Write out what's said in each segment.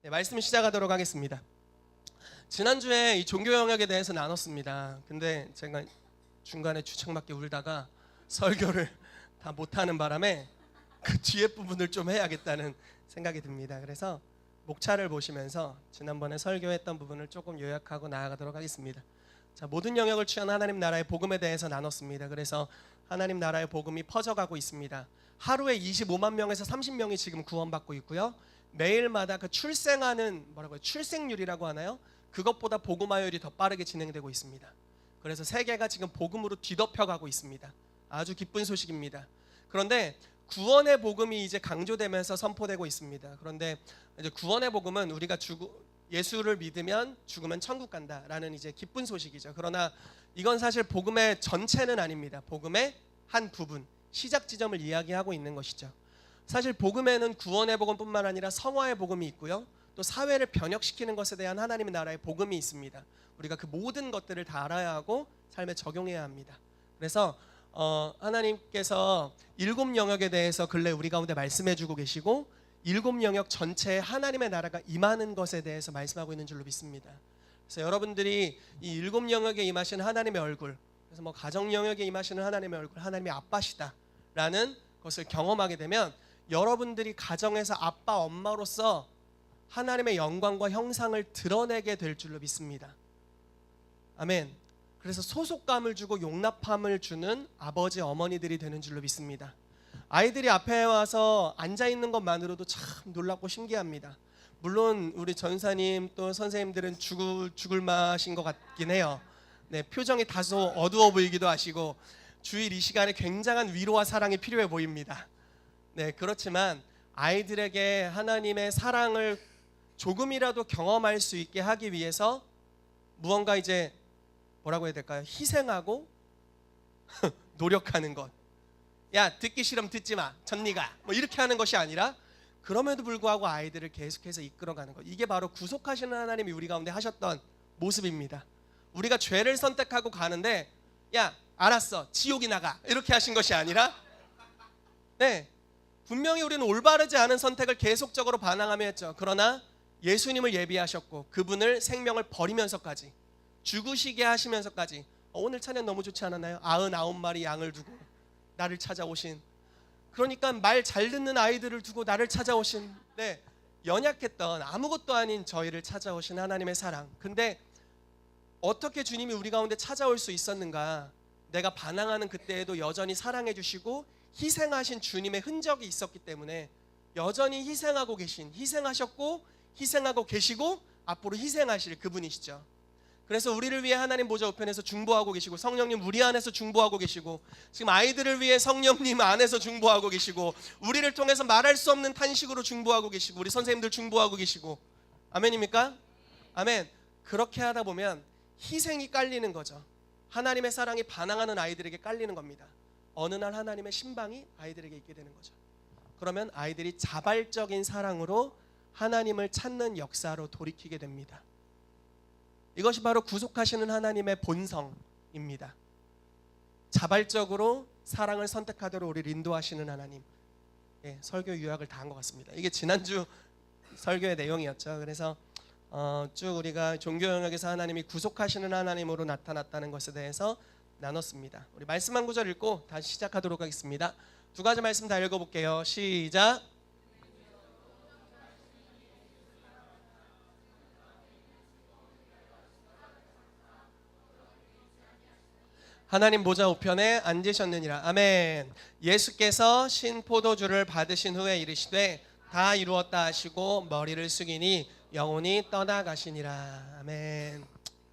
네, 말씀 시작하도록 하겠습니다. 지난주에 이 종교 영역에 대해서 나눴습니다. 근데 제가 중간에 주책맞게 울다가 설교를 다 못하는 바람에 그 뒤에 부분을 좀 해야겠다는 생각이 듭니다. 그래서 목차를 보시면서 지난번에 설교했던 부분을 조금 요약하고 나아가도록 하겠습니다. 자, 모든 영역을 취한 하나님 나라의 복음에 대해서 나눴습니다. 그래서 하나님 나라의 복음이 퍼져가고 있습니다. 하루에 25만 명에서 30명이 지금 구원받고 있고요. 매일마다 그 출생하는 출생률이라고 하나요? 그것보다 복음화율이 더 빠르게 진행되고 있습니다. 그래서 세계가 지금 복음으로 뒤덮여가고 있습니다. 아주 기쁜 소식입니다. 그런데 구원의 복음이 이제 강조되면서 선포되고 있습니다. 그런데 이제 구원의 복음은 우리가 예수를 믿으면 죽으면 천국 간다라는 이제 기쁜 소식이죠. 그러나 이건 사실 복음의 전체는 아닙니다. 복음의 한 부분, 시작 지점을 이야기하고 있는 것이죠. 사실 복음에는 구원의 복음뿐만 아니라 성화의 복음이 있고요. 또 사회를 변혁시키는 것에 대한 하나님의 나라의 복음이 있습니다. 우리가 그 모든 것들을 다 알아야 하고 삶에 적용해야 합니다. 그래서 하나님께서 7 영역에 대해서 근래 우리 가운데 말씀해 주고 계시고 7 영역 전체에 하나님의 나라가 임하는 것에 대해서 말씀하고 있는 줄로 믿습니다. 그래서 여러분들이 이 7 영역에 임하시는 하나님의 얼굴, 그래서 뭐 가정 영역에 임하시는 하나님의 얼굴, 하나님의 아빠시다라는 것을 경험하게 되면 여러분들이 가정에서 아빠, 엄마로서 하나님의 영광과 형상을 드러내게 될 줄로 믿습니다. 아멘. 그래서 소속감을 주고 용납함을 주는 아버지, 어머니들이 되는 줄로 믿습니다. 아이들이 앞에 와서 앉아있는 것만으로도 참 놀랍고 신기합니다. 물론 우리 전사님 또 선생님들은 죽을 맛인 것 같긴 해요. 네, 표정이 다소 어두워 보이기도 하시고 주일 이 시간에 굉장한 위로와 사랑이 필요해 보입니다. 네, 그렇지만 아이들에게 하나님의 사랑을 조금이라도 경험할 수 있게 하기 위해서 무언가 이제 뭐라고 해야 될까요? 희생하고 노력하는 것. 야, 듣기 싫으면 듣지 마. 전니가. 뭐 이렇게 하는 것이 아니라 그럼에도 불구하고 아이들을 계속해서 이끌어가는 것. 이게 바로 구속하시는 하나님이 우리 가운데 하셨던 모습입니다. 우리가 죄를 선택하고 가는데 야, 알았어. 지옥이 나가. 이렇게 하신 것이 아니라 네, 분명히 우리는 올바르지 않은 선택을 계속적으로 반항하며 했죠. 그러나 예수님을 예비하셨고 그분을 생명을 버리면서까지 죽으시게 하시면서까지 오늘 찬양 너무 좋지 않았나요? 99마리 양을 두고 나를 찾아오신, 그러니까 말 잘 듣는 아이들을 두고 나를 찾아오신, 네, 연약했던 아무것도 아닌 저희를 찾아오신 하나님의 사랑. 근데 어떻게 주님이 우리 가운데 찾아올 수 있었는가? 내가 반항하는 그때에도 여전히 사랑해 주시고 희생하신 주님의 흔적이 있었기 때문에 여전히 희생하셨고 희생하고 계시고 앞으로 희생하실 그분이시죠. 그래서 우리를 위해 하나님 보좌 우편에서 중보하고 계시고 성령님 우리 안에서 중보하고 계시고 지금 아이들을 위해 성령님 안에서 중보하고 계시고 우리를 통해서 말할 수 없는 탄식으로 중보하고 계시고 우리 선생님들 중보하고 계시고, 아멘입니까? 아멘. 그렇게 하다 보면 희생이 깔리는 거죠. 하나님의 사랑이 반항하는 아이들에게 깔리는 겁니다. 어느 날 하나님의 신방이 아이들에게 있게 되는 거죠. 그러면 아이들이 자발적인 사랑으로 하나님을 찾는 역사로 돌이키게 됩니다. 이것이 바로 구속하시는 하나님의 본성입니다. 자발적으로 사랑을 선택하도록 우리를 인도하시는 하나님. 예, 설교 요약을 다 한 것 같습니다. 이게 지난주 설교의 내용이었죠. 그래서 쭉 우리가 종교 영역에서 하나님이 구속하시는 하나님으로 나타났다는 것에 대해서 나눴습니다. 우리 말씀 한 구절 읽고 다시 시작하도록 하겠습니다. 2가지 말씀 다 읽어볼게요. 시작. 하나님 보좌 우편에 앉으셨느니라. 아멘. 예수께서 신포도주를 받으신 후에 이르시되 다 이루었다 하시고 머리를 숙이니 영혼이 떠나가시니라. 아멘.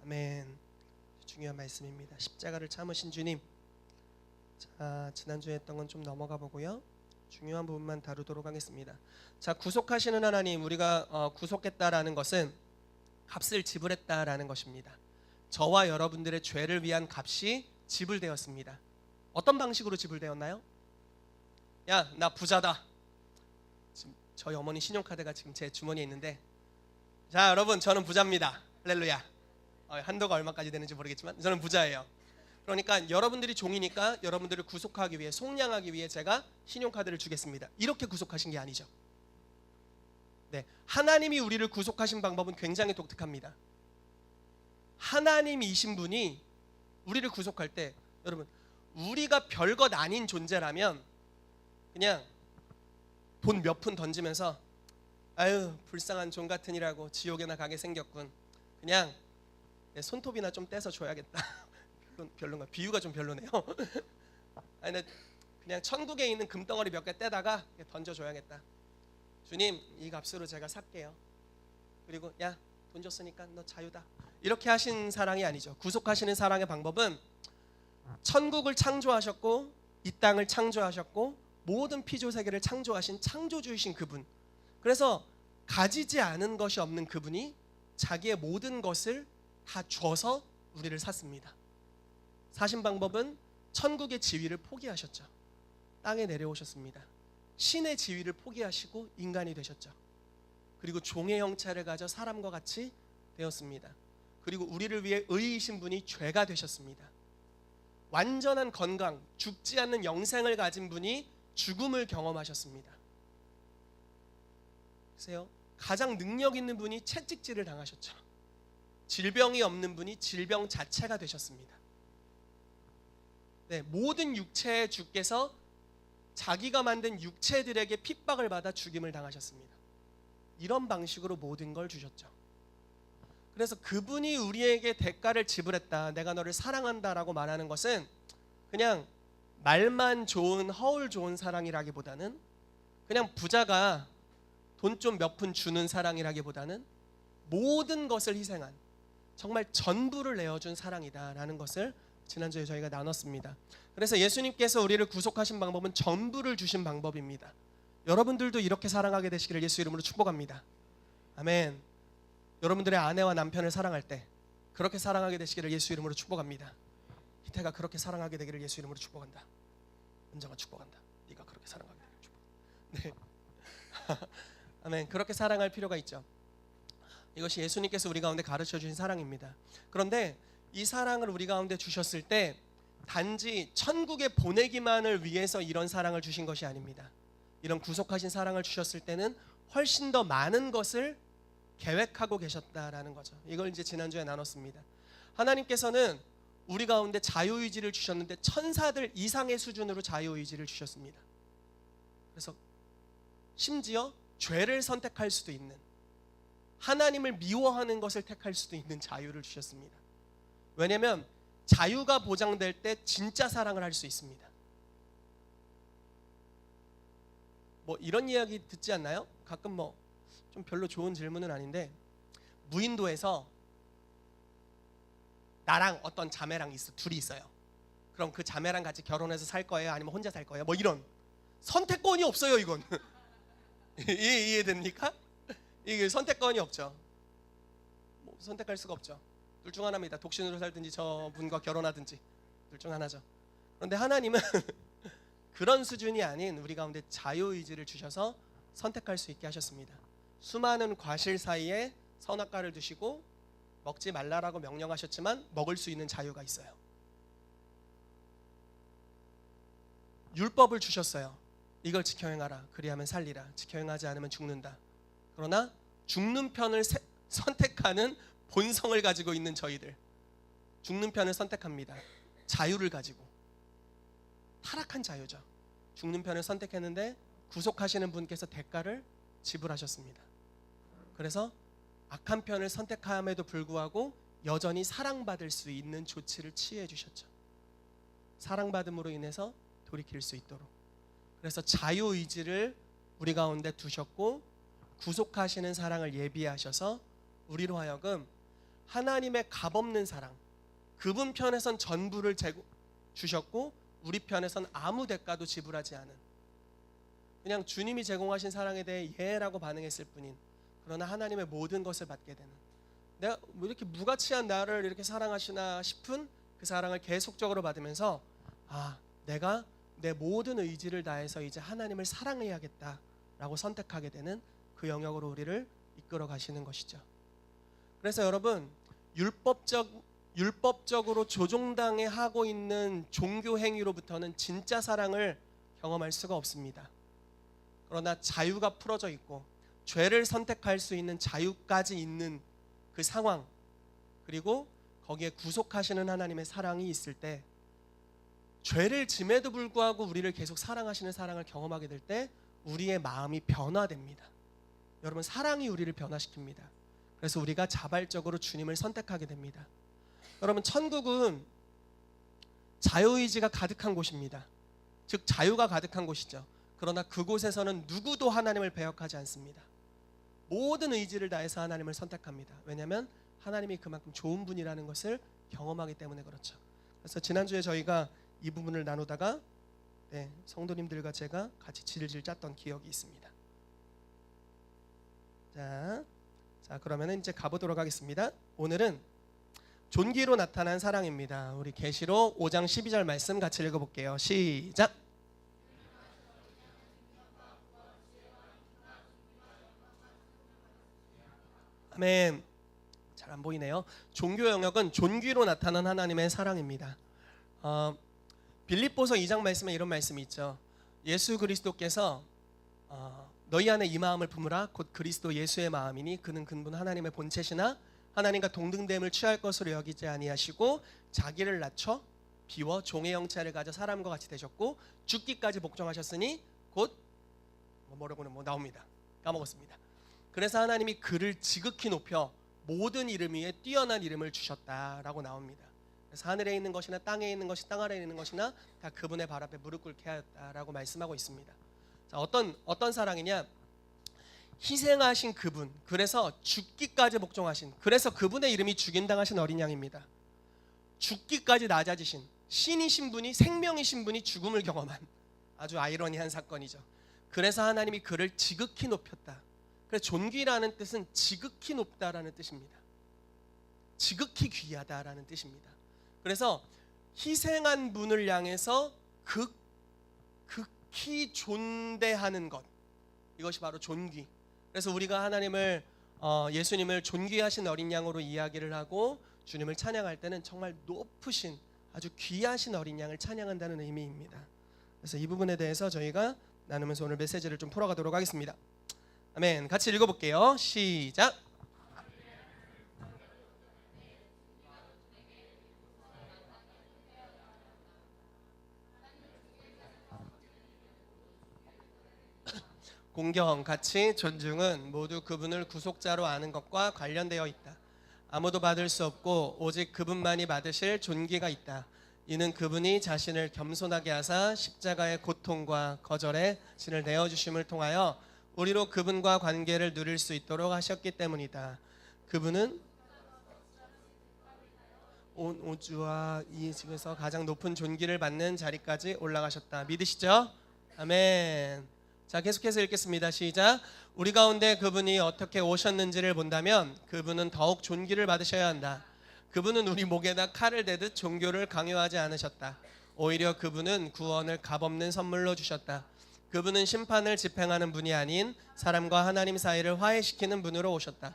아멘. 중요한 말씀입니다. 십자가를 참으신 주님. 자, 지난주에 했던 건 좀 넘어가 보고요. 중요한 부분만 다루도록 하겠습니다. 자, 구속하시는 하나님, 우리가 구속했다라는 것은 값을 지불했다라는 것입니다. 저와 여러분들의 죄를 위한 값이 지불되었습니다. 어떤 방식으로 지불되었나요? 야, 나 부자다. 지금 저희 어머니 신용카드가 지금 제 주머니에 있는데, 자, 여러분, 저는 부자입니다. 할렐루야. 한도가 얼마까지 되는지 모르겠지만 저는 부자예요. 그러니까 여러분들이 종이니까 여러분들을 구속하기 위해, 속량하기 위해 제가 신용카드를 주겠습니다. 이렇게 구속하신 게 아니죠. 네, 하나님이 우리를 구속하신 방법은 굉장히 독특합니다. 하나님이신 분이 우리를 구속할 때, 여러분, 우리가 별것 아닌 존재라면 그냥 돈 몇 푼 던지면서 아유 불쌍한 종 같으니라고 지옥에나 가게 생겼군, 그냥 내 손톱이나 좀 떼서 줘야겠다. 별론가? 비유가 좀 별로네요. 아니, 그냥 천국에 있는 금덩어리 몇 개 떼다가 던져줘야겠다. 주님, 이 값으로 제가 살게요. 그리고 야, 돈 줬으니까 너 자유다. 이렇게 하신 사랑이 아니죠. 구속하시는 사랑의 방법은 천국을 창조하셨고 이 땅을 창조하셨고 모든 피조세계를 창조하신 창조주이신 그분, 그래서 가지지 않은 것이 없는 그분이 자기의 모든 것을 다 줘서 우리를 샀습니다. 사신 방법은 천국의 지위를 포기하셨죠. 땅에 내려오셨습니다. 신의 지위를 포기하시고 인간이 되셨죠. 그리고 종의 형체를 가져 사람과 같이 되었습니다. 그리고 우리를 위해 의이신 분이 죄가 되셨습니다. 완전한 건강, 죽지 않는 영생을 가진 분이 죽음을 경험하셨습니다. 보세요, 가장 능력 있는 분이 채찍질을 당하셨죠. 질병이 없는 분이 질병 자체가 되셨습니다. 네, 모든 육체의 주께서 자기가 만든 육체들에게 핍박을 받아 죽임을 당하셨습니다. 이런 방식으로 모든 걸 주셨죠. 그래서 그분이 우리에게 대가를 지불했다, 내가 너를 사랑한다라고 말하는 것은 그냥 말만 좋은 허울 좋은 사랑이라기보다는, 그냥 부자가 돈 좀 몇 푼 주는 사랑이라기보다는 모든 것을 희생한, 정말 전부를 내어준 사랑이다라는 것을 지난주에 저희가 나눴습니다. 그래서 예수님께서 우리를 구속하신 방법은 전부를 주신 방법입니다. 여러분들도 이렇게 사랑하게 되시기를 예수 이름으로 축복합니다. 아멘. 여러분들의 아내와 남편을 사랑할 때 그렇게 사랑하게 되시기를 예수 이름으로 축복합니다. 희태가 그렇게 사랑하게 되기를 예수 이름으로 축복한다. 은정아 축복한다. 네가 그렇게 사랑하게 되기를 축복한다. 네. 아멘. 그렇게 사랑할 필요가 있죠. 이것이 예수님께서 우리 가운데 가르쳐 주신 사랑입니다. 그런데 이 사랑을 우리 가운데 주셨을 때 단지 천국에 보내기만을 위해서 이런 사랑을 주신 것이 아닙니다. 이런 구속하신 사랑을 주셨을 때는 훨씬 더 많은 것을 계획하고 계셨다라는 거죠. 이걸 이제 지난주에 나눴습니다. 하나님께서는 우리 가운데 자유의지를 주셨는데 천사들 이상의 수준으로 자유의지를 주셨습니다. 그래서 심지어 죄를 선택할 수도 있는, 하나님을 미워하는 것을 택할 수도 있는 자유를 주셨습니다. 왜냐하면 자유가 보장될 때 진짜 사랑을 할 수 있습니다. 뭐 이런 이야기 듣지 않나요? 가끔 뭐 좀 별로 좋은 질문은 아닌데, 무인도에서 나랑 어떤 자매랑 둘이 있어요. 그럼 그 자매랑 같이 결혼해서 살 거예요? 아니면 혼자 살 거예요? 뭐 이런 선택권이 없어요. 이건 이해됩니까? 이게 선택권이 없죠. 뭐 선택할 수가 없죠. 둘 중 하나입니다. 독신으로 살든지 저분과 결혼하든지 둘 중 하나죠. 그런데 하나님은 그런 수준이 아닌 우리 가운데 자유의지를 주셔서 선택할 수 있게 하셨습니다. 수많은 과실 사이에 선악과를 두시고 먹지 말라라고 명령하셨지만 먹을 수 있는 자유가 있어요. 율법을 주셨어요. 이걸 지켜 행하라. 그리하면 살리라. 지켜 행하지 않으면 죽는다. 그러나 죽는 편을 선택하는 본성을 가지고 있는 저희들, 죽는 편을 선택합니다. 자유를 가지고. 타락한 자유죠. 죽는 편을 선택했는데 구속하시는 분께서 대가를 지불하셨습니다. 그래서 악한 편을 선택함에도 불구하고 여전히 사랑받을 수 있는 조치를 취해 주셨죠. 사랑받음으로 인해서 돌이킬 수 있도록. 그래서 자유의지를 우리 가운데 두셨고 구속하시는 사랑을 예비하셔서 우리로 하여금 하나님의 값없는 사랑, 그분 편에선 전부를 주셨고 우리 편에선 아무 대가도 지불하지 않은, 그냥 주님이 제공하신 사랑에 대해 예라고 반응했을 뿐인, 그러나 하나님의 모든 것을 받게 되는, 내가 뭐 이렇게 무가치한 나를 이렇게 사랑하시나 싶은 그 사랑을 계속적으로 받으면서 내가 내 모든 의지를 다해서 이제 하나님을 사랑해야겠다라고 선택하게 되는 그 영역으로 우리를 이끌어 가시는 것이죠. 그래서 여러분, 율법적으로 조종당해 하고 있는 종교 행위로부터는 진짜 사랑을 경험할 수가 없습니다. 그러나 자유가 풀어져 있고 죄를 선택할 수 있는 자유까지 있는 그 상황, 그리고 거기에 구속하시는 하나님의 사랑이 있을 때, 죄를 짐에도 불구하고 우리를 계속 사랑하시는 사랑을 경험하게 될 때 우리의 마음이 변화됩니다. 여러분, 사랑이 우리를 변화시킵니다. 그래서 우리가 자발적으로 주님을 선택하게 됩니다. 여러분, 천국은 자유의지가 가득한 곳입니다. 즉 자유가 가득한 곳이죠. 그러나 그곳에서는 누구도 하나님을 배역하지 않습니다. 모든 의지를 다해서 하나님을 선택합니다. 왜냐하면 하나님이 그만큼 좋은 분이라는 것을 경험하기 때문에 그렇죠. 그래서 지난주에 저희가 이 부분을 나누다가 성도님들과 제가 같이 질질 짰던 기억이 있습니다. 자, 그러면 이제 가보도록 하겠습니다. 오늘은 존귀로 나타난 사랑입니다. 우리 계시록 5장 12절 말씀 같이 읽어볼게요. 시작. 아멘. 잘 안 보이네요. 종교 영역은 존귀로 나타난 하나님의 사랑입니다. 빌립보서 2장 말씀에 이런 말씀이 있죠. 예수 그리스도께서 너희 안에 이 마음을 품으라 곧 그리스도 예수의 마음이니 그는 근본 하나님의 본체시나 하나님과 동등됨을 취할 것으로 여기지 아니하시고 자기를 낮춰 비워 종의 형체를 가져 사람과 같이 되셨고 죽기까지 복종하셨으니 곧 뭐라고는 나옵니다. 까먹었습니다. 그래서 하나님이 그를 지극히 높여 모든 이름 위에 뛰어난 이름을 주셨다라고 나옵니다. 그래서 하늘에 있는 것이나 땅에 있는 것이 땅 아래에 있는 것이나 다 그분의 발 앞에 무릎 꿇게 하였다라고 말씀하고 있습니다. 자, 어떤 사랑이냐? 희생하신 그분, 그래서 죽기까지 복종하신, 그래서 그분의 이름이 죽임당하신 어린 양입니다. 죽기까지 낮아지신 신이신 분이, 생명이신 분이 죽음을 경험한 아주 아이러니한 사건이죠. 그래서 하나님이 그를 지극히 높였다. 그래서 존귀라는 뜻은 지극히 높다라는 뜻입니다. 지극히 귀하다라는 뜻입니다. 그래서 희생한 분을 향해서 극히 존대하는 것, 이것이 바로 존귀. 그래서 우리가 하나님을 예수님을 존귀하신 어린 양으로 이야기를 하고 주님을 찬양할 때는 정말 높으신 아주 귀하신 어린 양을 찬양한다는 의미입니다. 그래서 이 부분에 대해서 저희가 나누면서 오늘 메시지를 좀 풀어가도록 하겠습니다. 아멘. 같이 읽어볼게요. 시작. 공경, 가치, 존중은 모두 그분을 구속자로 아는 것과 관련되어 있다. 아무도 받을 수 없고 오직 그분만이 받으실 존귀가 있다. 이는 그분이 자신을 겸손하게 하사 십자가의 고통과 거절에 진을 내어주심을 통하여 우리로 그분과 관계를 누릴 수 있도록 하셨기 때문이다. 그분은 온 우주와 이 집에서 가장 높은 존귀를 받는 자리까지 올라가셨다. 믿으시죠? 아멘. 자, 계속해서 읽겠습니다. 시작. 우리 가운데 그분이 어떻게 오셨는지를 본다면 그분은 더욱 존귀를 받으셔야 한다. 그분은 우리 목에다 칼을 대듯 종교를 강요하지 않으셨다. 오히려 그분은 구원을 값없는 선물로 주셨다. 그분은 심판을 집행하는 분이 아닌 사람과 하나님 사이를 화해시키는 분으로 오셨다.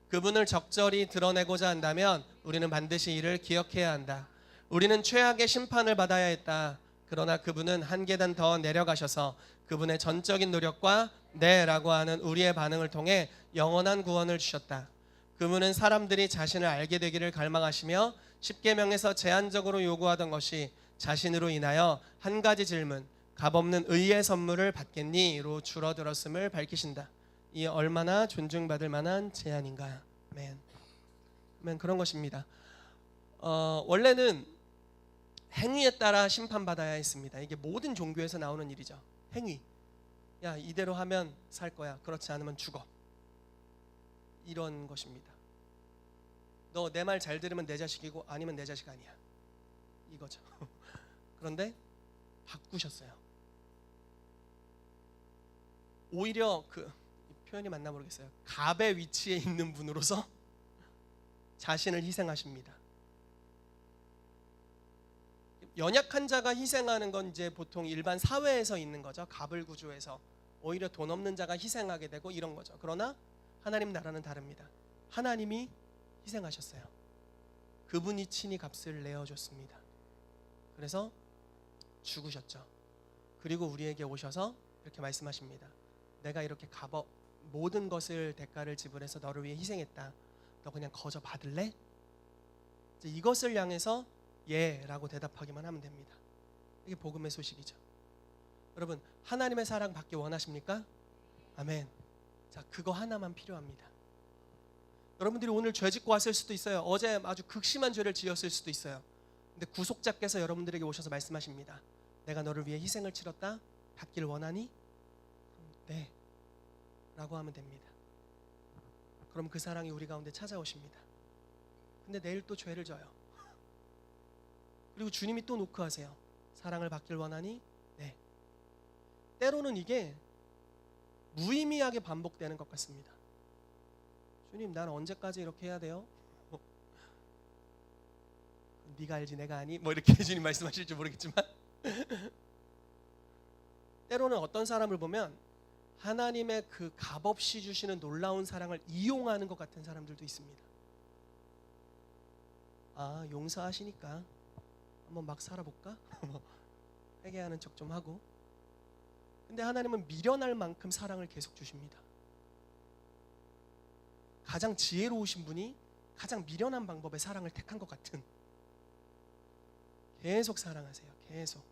그분을 적절히 드러내고자 한다면 우리는 반드시 이를 기억해야 한다. 우리는 최악의 심판을 받아야 했다. 그러나 그분은 한 계단 더 내려가셔서 그분의 전적인 노력과 네라고 하는 우리의 반응을 통해 영원한 구원을 주셨다. 그분은 사람들이 자신을 알게 되기를 갈망하시며 십계명에서 제한적으로 요구하던 것이 자신으로 인하여 한 가지 질문, 값없는 의의 선물을 받겠니?로 줄어들었음을 밝히신다. 이 얼마나 존중받을 만한 제안인가. 아멘. 그런 것입니다. 원래는 행위에 따라 심판받아야 했습니다. 이게 모든 종교에서 나오는 일이죠. 행위. 야, 이대로 하면 살 거야. 그렇지 않으면 죽어. 이런 것입니다. 너 내 말 잘 들으면 내 자식이고 아니면 내 자식 아니야. 이거죠. 그런데 바꾸셨어요. 오히려 그 표현이 맞나 모르겠어요. 갑의 위치에 있는 분으로서 자신을 희생하십니다. 연약한 자가 희생하는 건 이제 보통 일반 사회에서 있는 거죠. 갑을 구조해서 오히려 돈 없는 자가 희생하게 되고 이런 거죠. 그러나 하나님 나라는 다릅니다. 하나님이 희생하셨어요. 그분이 친히 값을 내어줬습니다. 그래서 죽으셨죠. 그리고 우리에게 오셔서 이렇게 말씀하십니다. 내가 이렇게 모든 것을 대가를 지불해서 너를 위해 희생했다. 너 그냥 거저 받을래? 이제 이것을 향해서 예라고 대답하기만 하면 됩니다. 이게 복음의 소식이죠. 여러분, 하나님의 사랑 받기 원하십니까? 아멘. 자, 그거 하나만 필요합니다. 여러분들이 오늘 죄 짓고 왔을 수도 있어요. 어제 아주 극심한 죄를 지었을 수도 있어요. 근데 구속자께서 여러분들에게 오셔서 말씀하십니다. 내가 너를 위해 희생을 치렀다. 받기를 원하니? 네. 라고 하면 됩니다. 그럼 그 사랑이 우리 가운데 찾아오십니다. 근데 내일 또 죄를 져요. 그리고 주님이 또 노크하세요. 사랑을 받길 원하니? 네. 때로는 이게 무의미하게 반복되는 것 같습니다. 주님, 난 언제까지 이렇게 해야 돼요? 네가 알지 내가 아니? 뭐 이렇게 주님 말씀하실지 모르겠지만 때로는 어떤 사람을 보면 하나님의 그 값없이 주시는 놀라운 사랑을 이용하는 것 같은 사람들도 있습니다. 아, 용서하시니까 한번 막 살아볼까? 회개하는 척 좀 하고. 근데 하나님은 미련할 만큼 사랑을 계속 주십니다. 가장 지혜로우신 분이 가장 미련한 방법의 사랑을 택한 것 같은, 계속 사랑하세요. 계속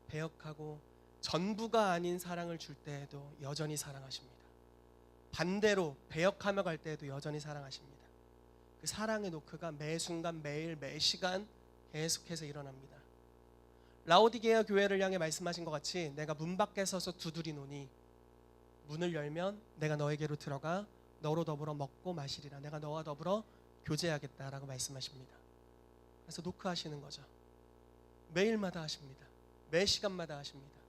배역하고 전부가 아닌 사랑을 줄 때에도 여전히 사랑하십니다. 반대로 배역하며 갈 때에도 여전히 사랑하십니다. 그 사랑의 노크가 매 순간 매일 매 시간 계속해서 일어납니다. 라오디게아 교회를 향해 말씀하신 것 같이 내가 문 밖에 서서 두드리노니 문을 열면 내가 너에게로 들어가 너로 더불어 먹고 마시리라. 내가 너와 더불어 교제하겠다라고 말씀하십니다. 그래서 노크하시는 거죠. 매일마다 하십니다. 매 시간마다 하십니다.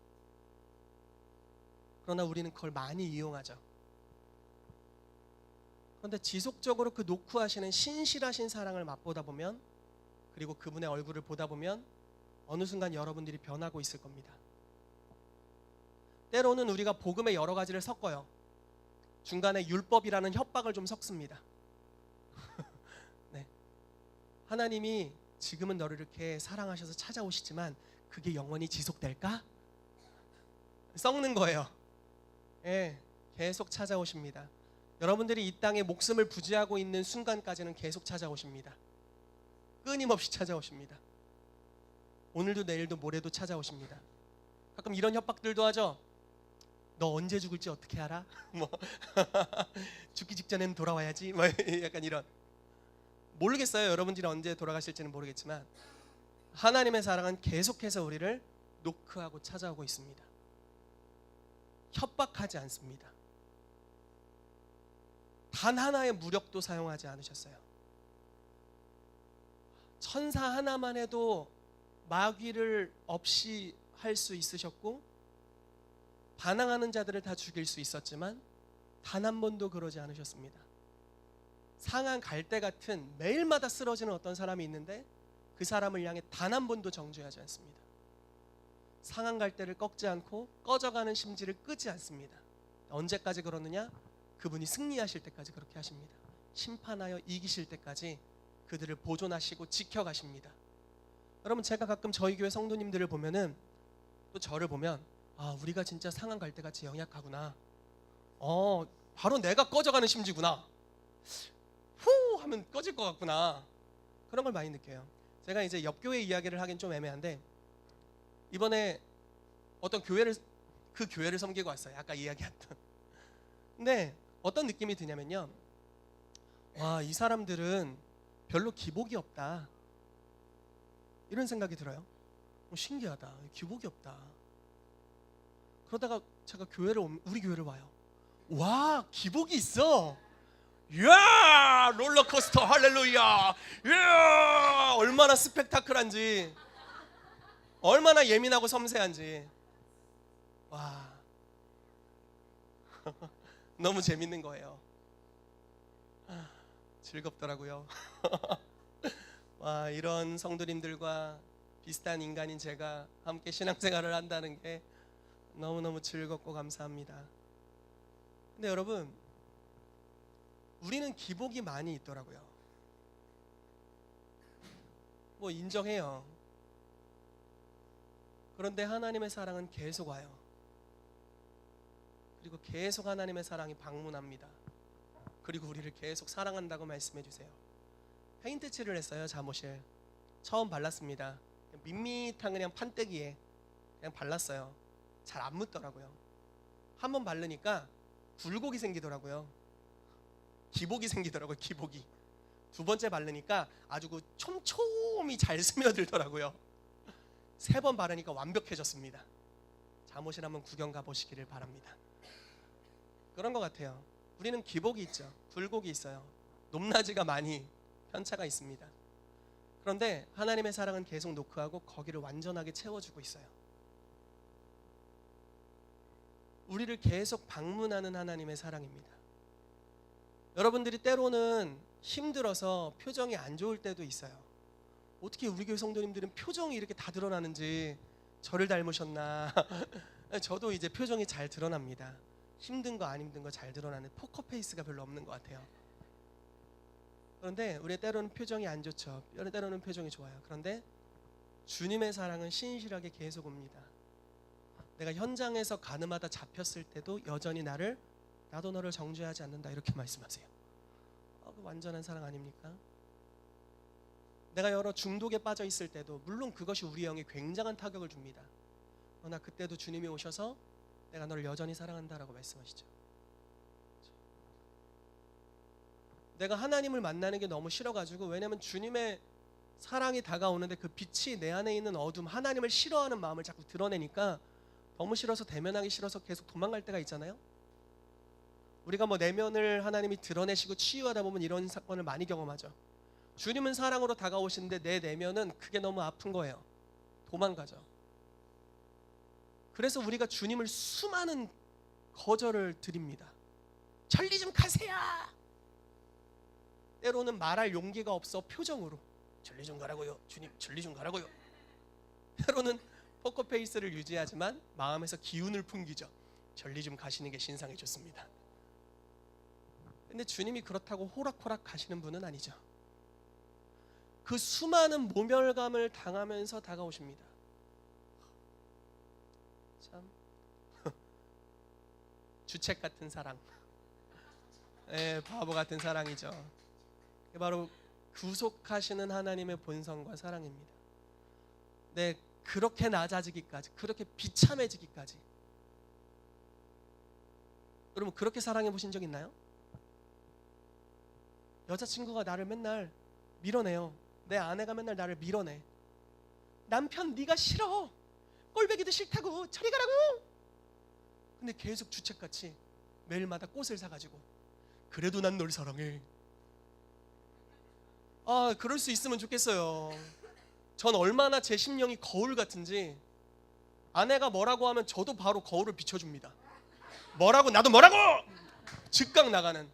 그러나 우리는 그걸 많이 이용하죠. 그런데 지속적으로 그 노크하시는 신실하신 사랑을 맛보다 보면, 그리고 그분의 얼굴을 보다 보면 어느 순간 여러분들이 변하고 있을 겁니다. 때로는 우리가 복음의 여러 가지를 섞어요. 중간에 율법이라는 협박을 좀 섞습니다. 네. 하나님이 지금은 너를 이렇게 사랑하셔서 찾아오시지만 그게 영원히 지속될까? 썩는 거예요. 예, 계속 찾아오십니다. 여러분들이 이 땅에 목숨을 부지하고 있는 순간까지는 계속 찾아오십니다. 끊임없이 찾아오십니다. 오늘도 내일도 모레도 찾아오십니다. 가끔 이런 협박들도 하죠. 너 언제 죽을지 어떻게 알아? 뭐 죽기 직전에는 돌아와야지. 뭐 약간 이런. 모르겠어요. 여러분들이 언제 돌아가실지는 모르겠지만 하나님의 사랑은 계속해서 우리를 노크하고 찾아오고 있습니다. 협박하지 않습니다. 단 하나의 무력도 사용하지 않으셨어요. 천사 하나만 해도 마귀를 없이 할 수 있으셨고 반항하는 자들을 다 죽일 수 있었지만 단 한 번도 그러지 않으셨습니다. 상한 갈대 같은 매일마다 쓰러지는 어떤 사람이 있는데 그 사람을 향해 단 한 번도 정죄하지 않습니다. 상한 갈대를 꺾지 않고 꺼져가는 심지를 끄지 않습니다. 언제까지 그러느냐? 그분이 승리하실 때까지 그렇게 하십니다. 심판하여 이기실 때까지 그들을 보존하시고 지켜가십니다. 여러분, 제가 가끔 저희 교회 성도님들을 보면은, 또 저를 보면, 아, 우리가 진짜 상한 갈대같이 연약하구나. 바로 내가 꺼져가는 심지구나. 후 하면 꺼질 것 같구나. 그런 걸 많이 느껴요. 제가 이제 옆 교회 이야기를 하긴 좀 애매한데, 이번에 어떤 교회를, 그 교회를 섬기고 왔어요. 아까 이야기했던. 근데 어떤 느낌이 드냐면요, 와, 이 사람들은 별로 기복이 없다, 이런 생각이 들어요. 신기하다, 기복이 없다. 그러다가 제가 우리 교회를 와요. 와, 기복이 있어. 이야, 롤러코스터 할렐루야. 이야, 얼마나 스펙타클한지, 얼마나 예민하고 섬세한지. 와, 너무 재밌는 거예요. 즐겁더라고요. 와, 이런 성도님들과 비슷한 인간인 제가 함께 신앙생활을 한다는 게 너무너무 즐겁고 감사합니다. 근데 여러분, 우리는 기복이 많이 있더라고요. 뭐 인정해요. 그런데 하나님의 사랑은 계속 와요. 그리고 계속 하나님의 사랑이 방문합니다. 그리고 우리를 계속 사랑한다고 말씀해 주세요. 페인트 칠을 했어요. 잠옷을 처음 발랐습니다. 밋밋한 그냥 판때기에 그냥 발랐어요. 잘 안 묻더라고요. 한 번 바르니까 굴곡이 생기더라고요. 기복이 생기더라고요. 기복이. 두 번째 바르니까 아주 그 촘촘히 잘 스며들더라고요. 세 번 바르니까 완벽해졌습니다. 잠옷을 한번 구경 가보시기를 바랍니다. 그런 것 같아요. 우리는 기복이 있죠. 굴곡이 있어요. 높낮이가 많이 편차가 있습니다. 그런데 하나님의 사랑은 계속 노크하고 거기를 완전하게 채워주고 있어요. 우리를 계속 방문하는 하나님의 사랑입니다. 여러분들이 때로는 힘들어서 표정이 안 좋을 때도 있어요. 어떻게 우리 교회 성도님들은 표정이 이렇게 다 드러나는지, 저를 닮으셨나? 저도 이제 표정이 잘 드러납니다. 힘든 거 안 힘든 거 잘 드러나는 포커페이스가 별로 없는 것 같아요. 그런데 우리 때로는 표정이 안 좋죠. 때로는 표정이 좋아요. 그런데 주님의 사랑은 신실하게 계속 옵니다. 내가 현장에서 가늠하다 잡혔을 때도 여전히 나도 너를 정죄하지 않는다 이렇게 말씀하세요. 그 완전한 사랑 아닙니까? 내가 여러 중독에 빠져 있을 때도 물론 그것이 우리 영에 굉장한 타격을 줍니다. 그러나 그때도 주님이 오셔서 내가 너를 여전히 사랑한다라고 말씀하시죠. 내가 하나님을 만나는 게 너무 싫어가지고, 왜냐면 주님의 사랑이 다가오는데 그 빛이 내 안에 있는 어둠, 하나님을 싫어하는 마음을 자꾸 드러내니까 너무 싫어서, 대면하기 싫어서 계속 도망갈 때가 있잖아요. 우리가 뭐 내면을 하나님이 드러내시고 치유하다 보면 이런 사건을 많이 경험하죠. 주님은 사랑으로 다가오시는데 내 내면은 그게 너무 아픈 거예요. 도망가죠. 그래서 우리가 주님을 수많은 거절을 드립니다. 천리 좀 가세요. 때로는 말할 용기가 없어 표정으로 천리 좀 가라고요. 주님 천리 좀 가라고요. 때로는 포커페이스를 유지하지만 마음에서 기운을 풍기죠. 천리 좀 가시는 게 신상이 좋습니다. 근데 주님이 그렇다고 호락호락 가시는 분은 아니죠. 그 수많은 모멸감을 당하면서 다가오십니다. 참 주책 같은 사랑, 바보 같은 사랑이죠. 바로 구속하시는 하나님의 본성과 사랑입니다. 네, 그렇게 낮아지기까지, 그렇게 비참해지기까지. 여러분 그렇게 사랑해 보신 적 있나요? 여자친구가 나를 맨날 밀어내요. 내 아내가 맨날 나를 밀어내. 남편 네가 싫어, 꼴배기도 싫다고, 저리 가라고. 근데 계속 주책같이 매일마다 꽃을 사가지고 그래도 난 널 사랑해. 그럴 수 있으면 좋겠어요. 전 얼마나 제 심령이 거울 같은지, 아내가 뭐라고 하면 저도 바로 거울을 비춰줍니다. 뭐라고? 나도 뭐라고! 즉각 나가는.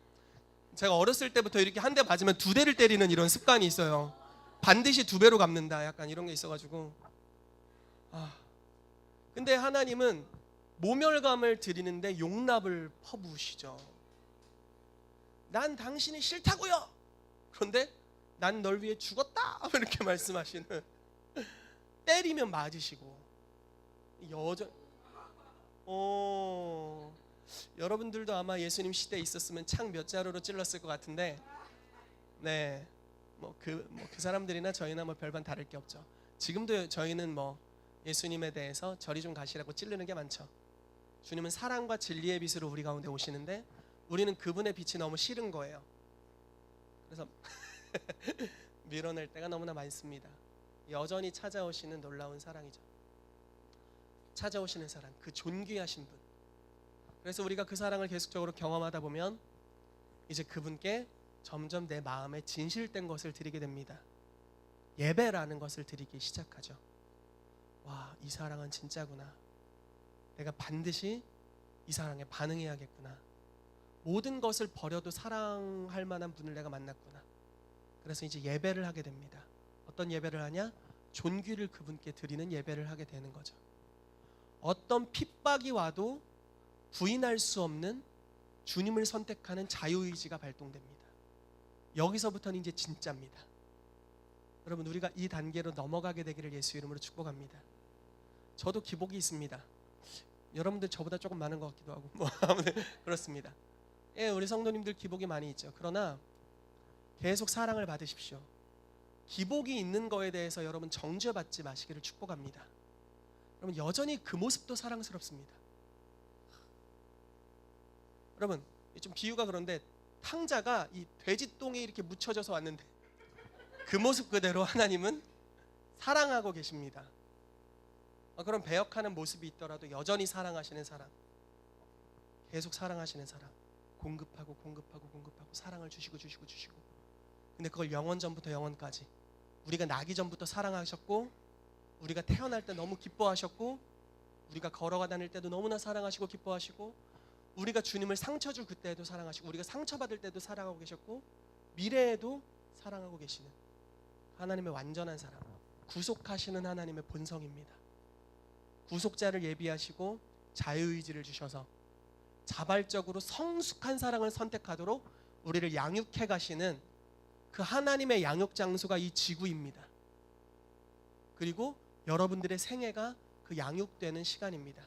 제가 어렸을 때부터 이렇게 한 대 맞으면 두 대를 때리는 이런 습관이 있어요. 반드시 두 배로 갚는다, 약간 이런 게 있어가지고. 근데 하나님은 모멸감을 드리는데 용납을 퍼부으시죠. 난 당신이 싫다고요. 그런데 난 널 위해 죽었다 이렇게 말씀하시는. 때리면 맞으시고 여러분들도 아마 예수님 시대에 있었으면 창 몇 자루로 찔렀을 것 같은데, 네, 그 사람들이나 저희나 별반 다를 게 없죠. 지금도 저희는 예수님에 대해서 저리 좀 가시라고 찌르는 게 많죠. 주님은 사랑과 진리의 빛으로 우리 가운데 오시는데 우리는 그분의 빛이 너무 싫은 거예요. 그래서 밀어낼 때가 너무나 많습니다. 여전히 찾아오시는 놀라운 사랑이죠. 찾아오시는 사랑, 그 존귀하신 분. 그래서 우리가 그 사랑을 계속적으로 경험하다 보면 이제 그분께 점점 내 마음에 진실된 것을 드리게 됩니다. 예배라는 것을 드리기 시작하죠. 와, 이 사랑은 진짜구나. 내가 반드시 이 사랑에 반응해야겠구나. 모든 것을 버려도 사랑할 만한 분을 내가 만났구나. 그래서 이제 예배를 하게 됩니다. 어떤 예배를 하냐? 존귀를 그분께 드리는 예배를 하게 되는 거죠. 어떤 핍박이 와도 부인할 수 없는 주님을 선택하는 자유의지가 발동됩니다. 여기서부터는 이제 진짜입니다. 여러분, 우리가 이 단계로 넘어가게 되기를 예수 이름으로 축복합니다. 저도 기복이 있습니다. 여러분들 저보다 조금 많은 것 같기도 하고 뭐 아무튼 그렇습니다. 예, 우리 성도님들 기복이 많이 있죠. 그러나 계속 사랑을 받으십시오. 기복이 있는 거에 대해서 여러분 정죄받지 마시기를 축복합니다. 여러분 여전히 그 모습도 사랑스럽습니다. 여러분 좀 비유가 그런데 탕자가 이 돼지똥에 이렇게 묻혀져서 왔는데 그 모습 그대로 하나님은 사랑하고 계십니다. 그런 배역하는 모습이 있더라도 여전히 사랑하시는 사랑, 계속 사랑하시는 사랑, 공급하고 사랑을 주시고 근데 그걸 영원 전부터 영원까지, 우리가 나기 전부터 사랑하셨고, 우리가 태어날 때 너무 기뻐하셨고, 우리가 걸어가 다닐 때도 너무나 사랑하시고 기뻐하시고, 우리가 주님을 상처 줄 그때에도 사랑하시고, 우리가 상처받을 때도 사랑하고 계셨고, 미래에도 사랑하고 계시는 하나님의 완전한 사랑, 구속하시는 하나님의 본성입니다. 구속자를 예비하시고 자유의지를 주셔서 자발적으로 성숙한 사랑을 선택하도록 우리를 양육해 가시는 그 하나님의 양육 장소가 이 지구입니다. 그리고 여러분들의 생애가 그 양육되는 시간입니다.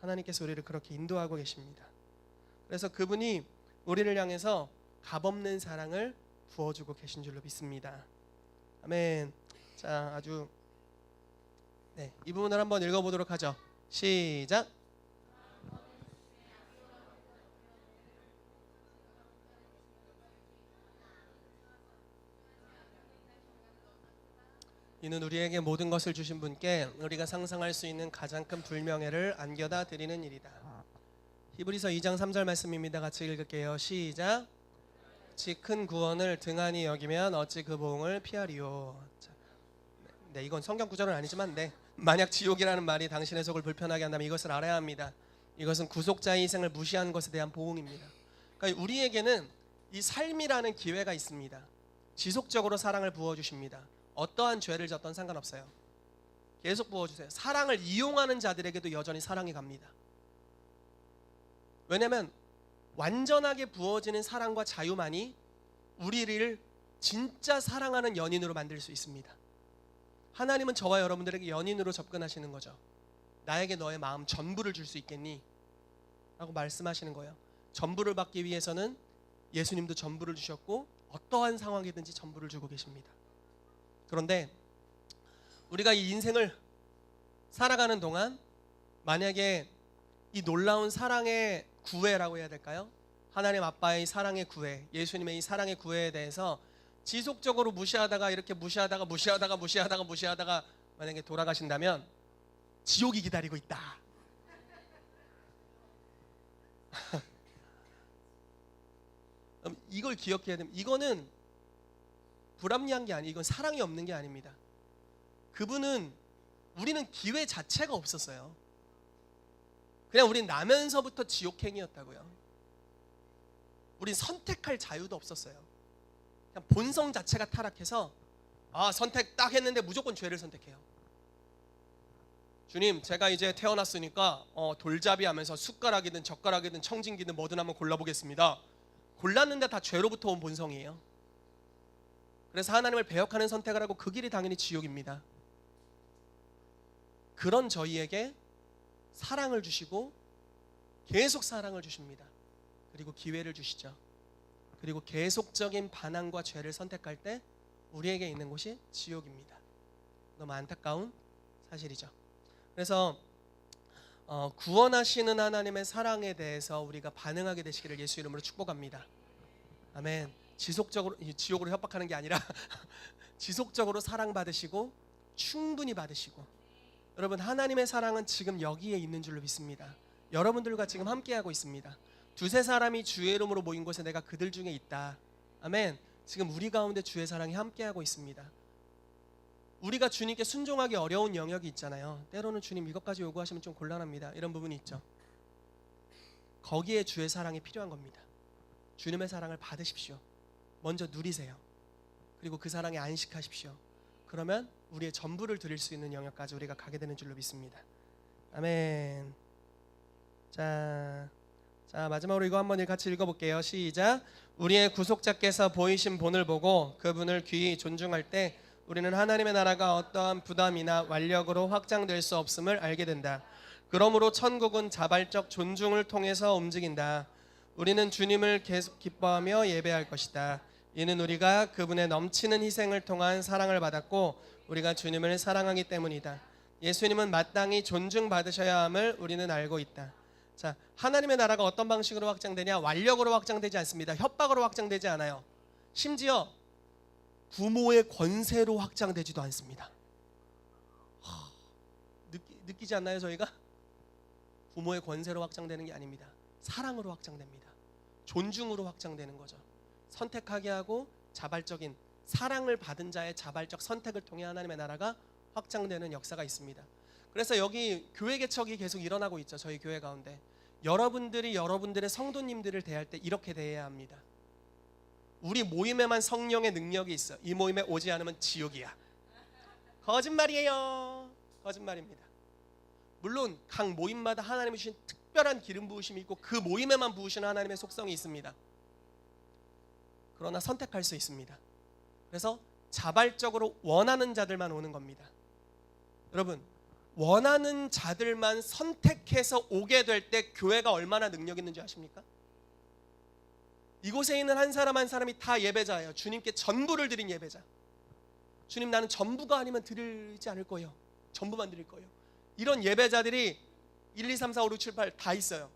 하나님께서 우리를 그렇게 인도하고 계십니다. 그래서 그분이 우리를 향해서 값없는 사랑을 부어주고 계신 줄로 믿습니다. 아멘. 자, 아주 이 부분을 한번 읽어보도록 하죠. 시작. 이는 우리에게 모든 것을 주신 분께 우리가 상상할 수 있는 가장 큰 불명예를 안겨다 드리는 일이다. 히브리서 2장 3절 말씀입니다. 같이 읽을게요. 시작. 어찌 큰 구원을 등한히 여기면 어찌 그 보응을 피하리요. 네, 이건 성경 구절은 아니지만 만약 지옥이라는 말이 당신의 속을 불편하게 한다면 이것을 알아야 합니다. 이것은 구속자의 희생을 무시한 것에 대한 보응입니다. 그러니까 우리에게는 이 삶이라는 기회가 있습니다. 지속적으로 사랑을 부어주십니다. 어떠한 죄를 졌던 상관없어요. 계속 부어주세요. 사랑을 이용하는 자들에게도 여전히 사랑이 갑니다. 왜냐하면 완전하게 부어지는 사랑과 자유만이 우리를 진짜 사랑하는 연인으로 만들 수 있습니다. 하나님은 저와 여러분들에게 연인으로 접근하시는 거죠. 나에게 너의 마음 전부를 줄 수 있겠니? 라고 말씀하시는 거예요. 전부를 받기 위해서는 예수님도 전부를 주셨고 어떠한 상황이든지 전부를 주고 계십니다. 그런데 우리가 이 인생을 살아가는 동안 만약에 이 놀라운 사랑의 구애라고 해야 될까요? 하나님 아빠의 사랑의 구애, 예수님의 이 사랑의 구애에 대해서 지속적으로 무시하다가 이렇게 무시하다가 만약에 돌아가신다면 지옥이 기다리고 있다. 이걸 기억해야 됩니다. 이거는 불합리한 게 아니에요. 이건 사랑이 없는 게 아닙니다. 우리는 기회 자체가 없었어요. 그냥 우린 나면서부터 지옥행이었다고요. 우린 선택할 자유도 없었어요. 그냥 본성 자체가 타락해서 선택 딱 했는데 무조건 죄를 선택해요. 주님, 제가 이제 태어났으니까 돌잡이 하면서 숟가락이든 젓가락이든 청진기든 뭐든 한번 골라보겠습니다. 골랐는데 다 죄로부터 온 본성이에요. 그래서 하나님을 배역하는 선택을 하고 그 길이 당연히 지옥입니다. 그런 저희에게 사랑을 주시고 계속 사랑을 주십니다. 그리고 기회를 주시죠. 그리고 계속적인 반항과 죄를 선택할 때 우리에게 있는 곳이 지옥입니다. 너무 안타까운 사실이죠. 그래서 구원하시는 하나님의 사랑에 대해서 우리가 반응하게 되시기를 예수 이름으로 축복합니다. 아멘. 지속적으로, 지옥으로 협박하는 게 아니라 지속적으로 사랑받으시고 충분히 받으시고, 여러분 하나님의 사랑은 지금 여기에 있는 줄로 믿습니다. 여러분들과 지금 함께하고 있습니다. 두세 사람이 주의 이름으로 모인 곳에 내가 그들 중에 있다. 아멘. 지금 우리 가운데 주의 사랑이 함께하고 있습니다. 우리가 주님께 순종하기 어려운 영역이 있잖아요. 때로는 주님 이것까지 요구하시면 좀 곤란합니다. 이런 부분이 있죠. 거기에 주의 사랑이 필요한 겁니다. 주님의 사랑을 받으십시오. 먼저 누리세요. 그리고 그 사랑에 안식하십시오. 그러면 우리의 전부를 드릴 수 있는 영역까지 우리가 가게 되는 줄로 믿습니다. 아멘. 자, 마지막으로 이거 한번 같이 읽어볼게요. 시작. 우리의 구속자께서 보이신 본을 보고 그분을 귀히 존중할 때 우리는 하나님의 나라가 어떠한 부담이나 완력으로 확장될 수 없음을 알게 된다. 그러므로 천국은 자발적 존중을 통해서 움직인다. 우리는 주님을 계속 기뻐하며 예배할 것이다. 이는 우리가 그분의 넘치는 희생을 통한 사랑을 받았고 우리가 주님을 사랑하기 때문이다. 예수님은 마땅히 존중받으셔야 함을 우리는 알고 있다. 자, 하나님의 나라가 어떤 방식으로 확장되냐? 완력으로 확장되지 않습니다. 협박으로 확장되지 않아요. 심지어 부모의 권세로 확장되지도 않습니다. 느끼지 않나요, 저희가? 부모의 권세로 확장되는 게 아닙니다. 사랑으로 확장됩니다. 존중으로 확장되는 거죠. 선택하게 하고 자발적인 사랑을 받은 자의 자발적 선택을 통해 하나님의 나라가 확장되는 역사가 있습니다. 그래서 여기 교회 개척이 계속 일어나고 있죠. 저희 교회 가운데 여러분들이 여러분들의 성도님들을 대할 때 이렇게 대해야 합니다. 우리 모임에만 성령의 능력이 있어. 이 모임에 오지 않으면 지옥이야. 거짓말이에요. 거짓말입니다. 물론 각 모임마다 하나님이 주신 특별한 기름 부으심이 있고 그 모임에만 부으시는 하나님의 속성이 있습니다. 그러나 선택할 수 있습니다. 그래서 자발적으로 원하는 자들만 오는 겁니다. 여러분, 원하는 자들만 선택해서 오게 될 때 교회가 얼마나 능력 있는지 아십니까? 이곳에 있는 한 사람 한 사람이 다 예배자예요. 주님께 전부를 드린 예배자. 주님, 나는 전부가 아니면 드리지 않을 거예요. 전부만 드릴 거예요. 이런 예배자들이 1, 2, 3, 4, 5, 6, 7, 8 다 있어요.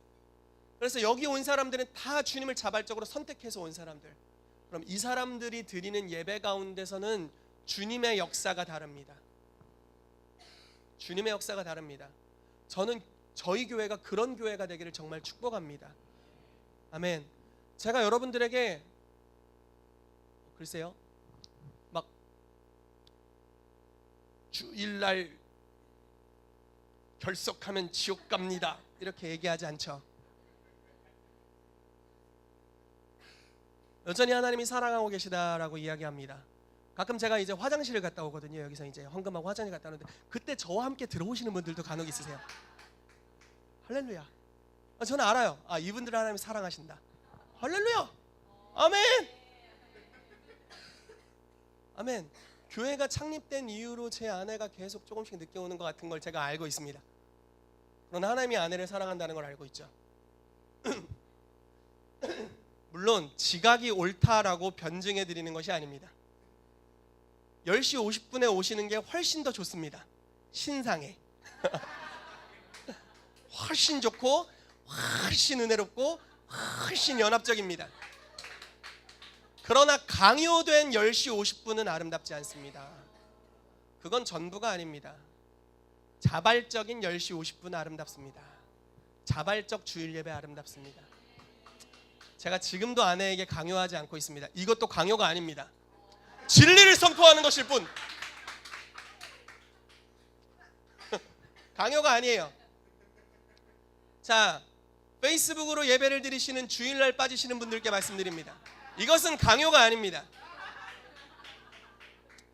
그래서 여기 온 사람들은 다 주님을 자발적으로 선택해서 온 사람들. 그럼 이 사람들이 드리는 예배 가운데서는 주님의 역사가 다릅니다. 주님의 역사가 다릅니다. 저는 저희 교회가 그런 교회가 되기를 정말 축복합니다. 아멘. 제가 여러분들에게 글쎄요, 막 주일날 결석하면 지옥 갑니다 이렇게 얘기하지 않죠. 여전히 하나님이 사랑하고 계시다라고 이야기합니다. 가끔 제가 이제 화장실을 갔다 오거든요. 여기서 이제 헌금하고 화장실 갔다 오는데 그때 저와 함께 들어오시는 분들도 간혹 있으세요. 할렐루야. 저는 알아요. 이분들을 하나님이 사랑하신다. 할렐루야. 아멘. 아멘. 교회가 창립된 이후로 제 아내가 계속 조금씩 늦게 오는 것 같은 걸 제가 알고 있습니다. 그러나 하나님이 아내를 사랑한다는 걸 알고 있죠. 물론 지각이 옳다라고 변증해 드리는 것이 아닙니다. 10시 50분에 오시는 게 훨씬 더 좋습니다. 신상에 훨씬 좋고 훨씬 은혜롭고 훨씬 연합적입니다. 그러나 강요된 10시 50분은 아름답지 않습니다. 그건 전부가 아닙니다. 자발적인 10시 50분 아름답습니다. 자발적 주일 예배 아름답습니다. 제가 지금도 아내에게 강요하지 않고 있습니다. 이것도 강요가 아닙니다. 진리를 선포하는 것일 뿐. 강요가 아니에요. 자, 페이스북으로 예배를 드리시는 주일날 빠지시는 분들께 말씀드립니다. 이것은 강요가 아닙니다.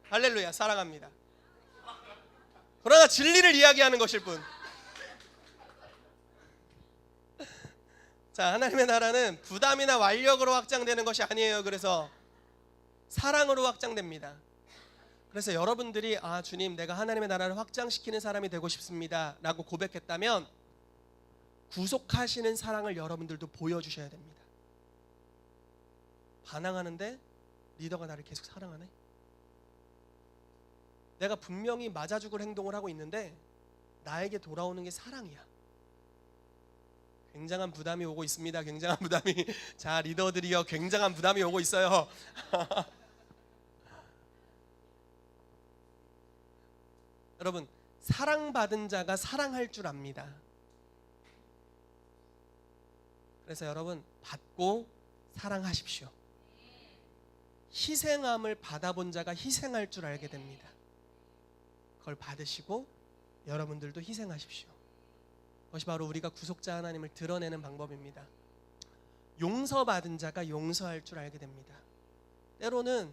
할렐루야, 사랑합니다. 그러나 진리를 이야기하는 것일 뿐. 자, 하나님의 나라는 부담이나 완력으로 확장되는 것이 아니에요. 그래서 사랑으로 확장됩니다. 그래서 여러분들이 주님, 내가 하나님의 나라를 확장시키는 사람이 되고 싶습니다 라고 고백했다면 구속하시는 사랑을 여러분들도 보여주셔야 됩니다. 반항하는데 리더가 나를 계속 사랑하네. 내가 분명히 맞아 죽을 행동을 하고 있는데 나에게 돌아오는 게 사랑이야. 굉장한 부담이 오고 있습니다. 굉장한 부담이. 자, 리더들이요, 굉장한 부담이 오고 있어요. 여러분, 사랑받은 자가 사랑할 줄 압니다. 그래서 여러분, 받고 사랑하십시오. 희생함을 받아본 자가 희생할 줄 알게 됩니다. 그걸 받으시고 여러분들도 희생하십시오. 그것이 바로 우리가 구속자 하나님을 드러내는 방법입니다. 용서받은 자가 용서할 줄 알게 됩니다. 때로는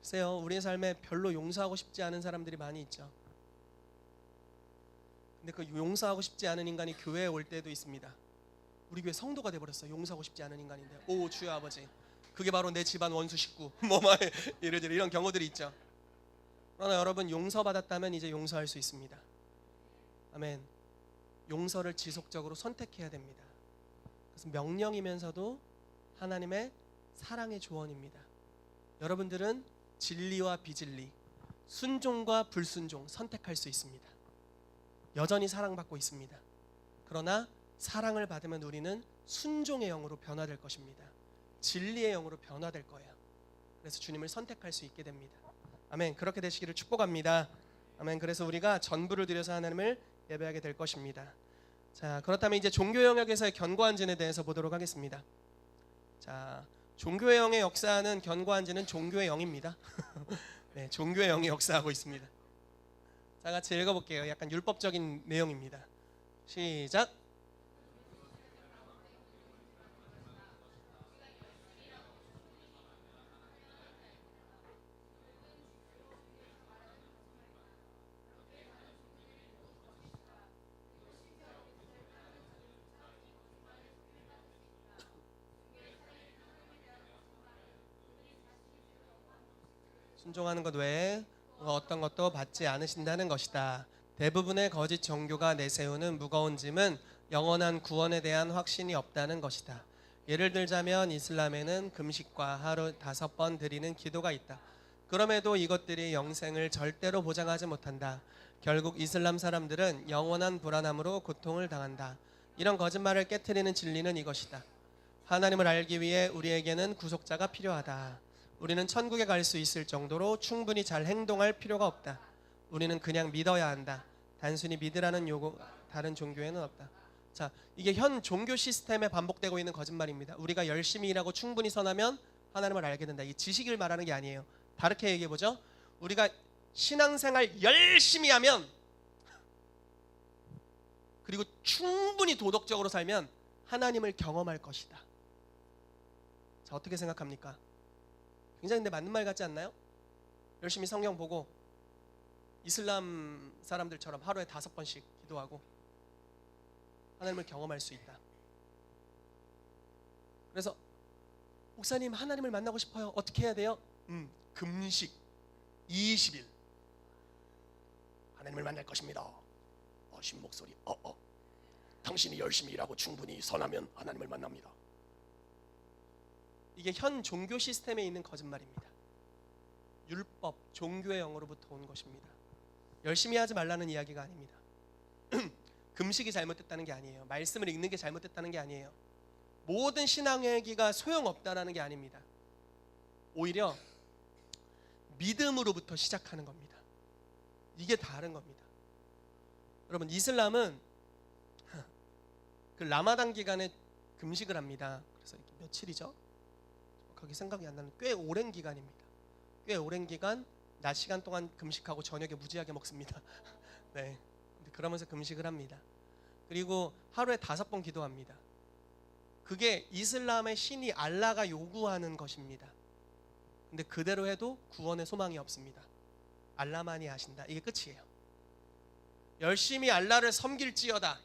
글쎄요, 우리의 삶에 별로 용서하고 싶지 않은 사람들이 많이 있죠. 근데 그 용서하고 싶지 않은 인간이 교회에 올 때도 있습니다. 우리 교회 성도가 돼버렸어요. 용서하고 싶지 않은 인간인데, 오 주여 아버지, 그게 바로 내 집안 원수 식구 이러저러 이런 경우들이 있죠. 그러나 여러분, 용서받았다면 이제 용서할 수 있습니다. 아멘. 용서를 지속적으로 선택해야 됩니다. 그래서 명령이면서도 하나님의 사랑의 조언입니다. 여러분들은 진리와 비진리, 순종과 불순종 선택할 수 있습니다. 여전히 사랑받고 있습니다. 그러나 사랑을 받으면 우리는 순종의 영으로 변화될 것입니다. 진리의 영으로 변화될 거예요. 그래서 주님을 선택할 수 있게 됩니다. 아멘. 그렇게 되시기를 축복합니다. 아멘. 그래서 우리가 전부를 드려서 하나님을 예배하게 될 것입니다. 자, 그렇다면 이제 종교 영역에서의 견고한 진에 대해서 보도록 하겠습니다. 자, 종교의 영의 역사는 견고한 진은 종교의 영입니다. 네, 종교의 영이 역사하고 있습니다. 자, 같이 읽어볼게요. 약간 율법적인 내용입니다. 시작. 순종하는 것 외에 어떤 것도 받지 않으신다는 것이다. 대부분의 거짓 종교가 내세우는 무거운 짐은 영원한 구원에 대한 확신이 없다는 것이다. 예를 들자면 이슬람에는 금식과 하루 5번 드리는 기도가 있다. 그럼에도 이것들이 영생을 절대로 보장하지 못한다. 결국 이슬람 사람들은 영원한 불안함으로 고통을 당한다. 이런 거짓말을 깨트리는 진리는 이것이다. 하나님을 알기 위해 우리에게는 구속자가 필요하다. 우리는 천국에 갈 수 있을 정도로 충분히 잘 행동할 필요가 없다. 우리는 그냥 믿어야 한다. 단순히 믿으라는 요구, 다른 종교에는 없다. 자, 이게 현 종교 시스템에 반복되고 있는 거짓말입니다. 우리가 열심히 일하고 충분히 선하면 하나님을 알게 된다. 이 지식을 말하는 게 아니에요. 다르게 얘기해 보죠. 우리가 신앙생활 열심히 하면, 그리고 충분히 도덕적으로 살면 하나님을 경험할 것이다. 자, 어떻게 생각합니까? 굉장히 근데 맞는 말 같지 않나요? 열심히 성경 보고 이슬람 사람들처럼 하루에 5번씩 기도하고 하나님을 경험할 수 있다. 그래서 목사님, 하나님을 만나고 싶어요. 어떻게 해야 돼요? 금식 20일 하나님을 만날 것입니다. 신 목소리. 당신이 열심히 일하고 충분히 선하면 하나님을 만납니다. 이게 현 종교 시스템에 있는 거짓말입니다. 율법, 종교의 영으로부터 온 것입니다. 열심히 하지 말라는 이야기가 아닙니다. 금식이 잘못됐다는 게 아니에요. 말씀을 읽는 게 잘못됐다는 게 아니에요. 모든 신앙행위가 소용없다는 게 아닙니다. 오히려 믿음으로부터 시작하는 겁니다. 이게 다른 겁니다. 여러분, 이슬람은 그 라마단 기간에 금식을 합니다. 그래서 이렇게 며칠이죠? 정확하게 생각이 안 나는 꽤 오랜 기간입니다. 꽤 오랜 기간 낮 시간 동안 금식하고 저녁에 무지하게 먹습니다. 네, 그러면서 금식을 합니다. 그리고 하루에 5번 기도합니다. 그게 이슬람의 신이 알라가 요구하는 것입니다. 근데 그대로 해도 구원의 소망이 없습니다. 알라만이 아신다. 이게 끝이에요. 열심히 알라를 섬길지어다.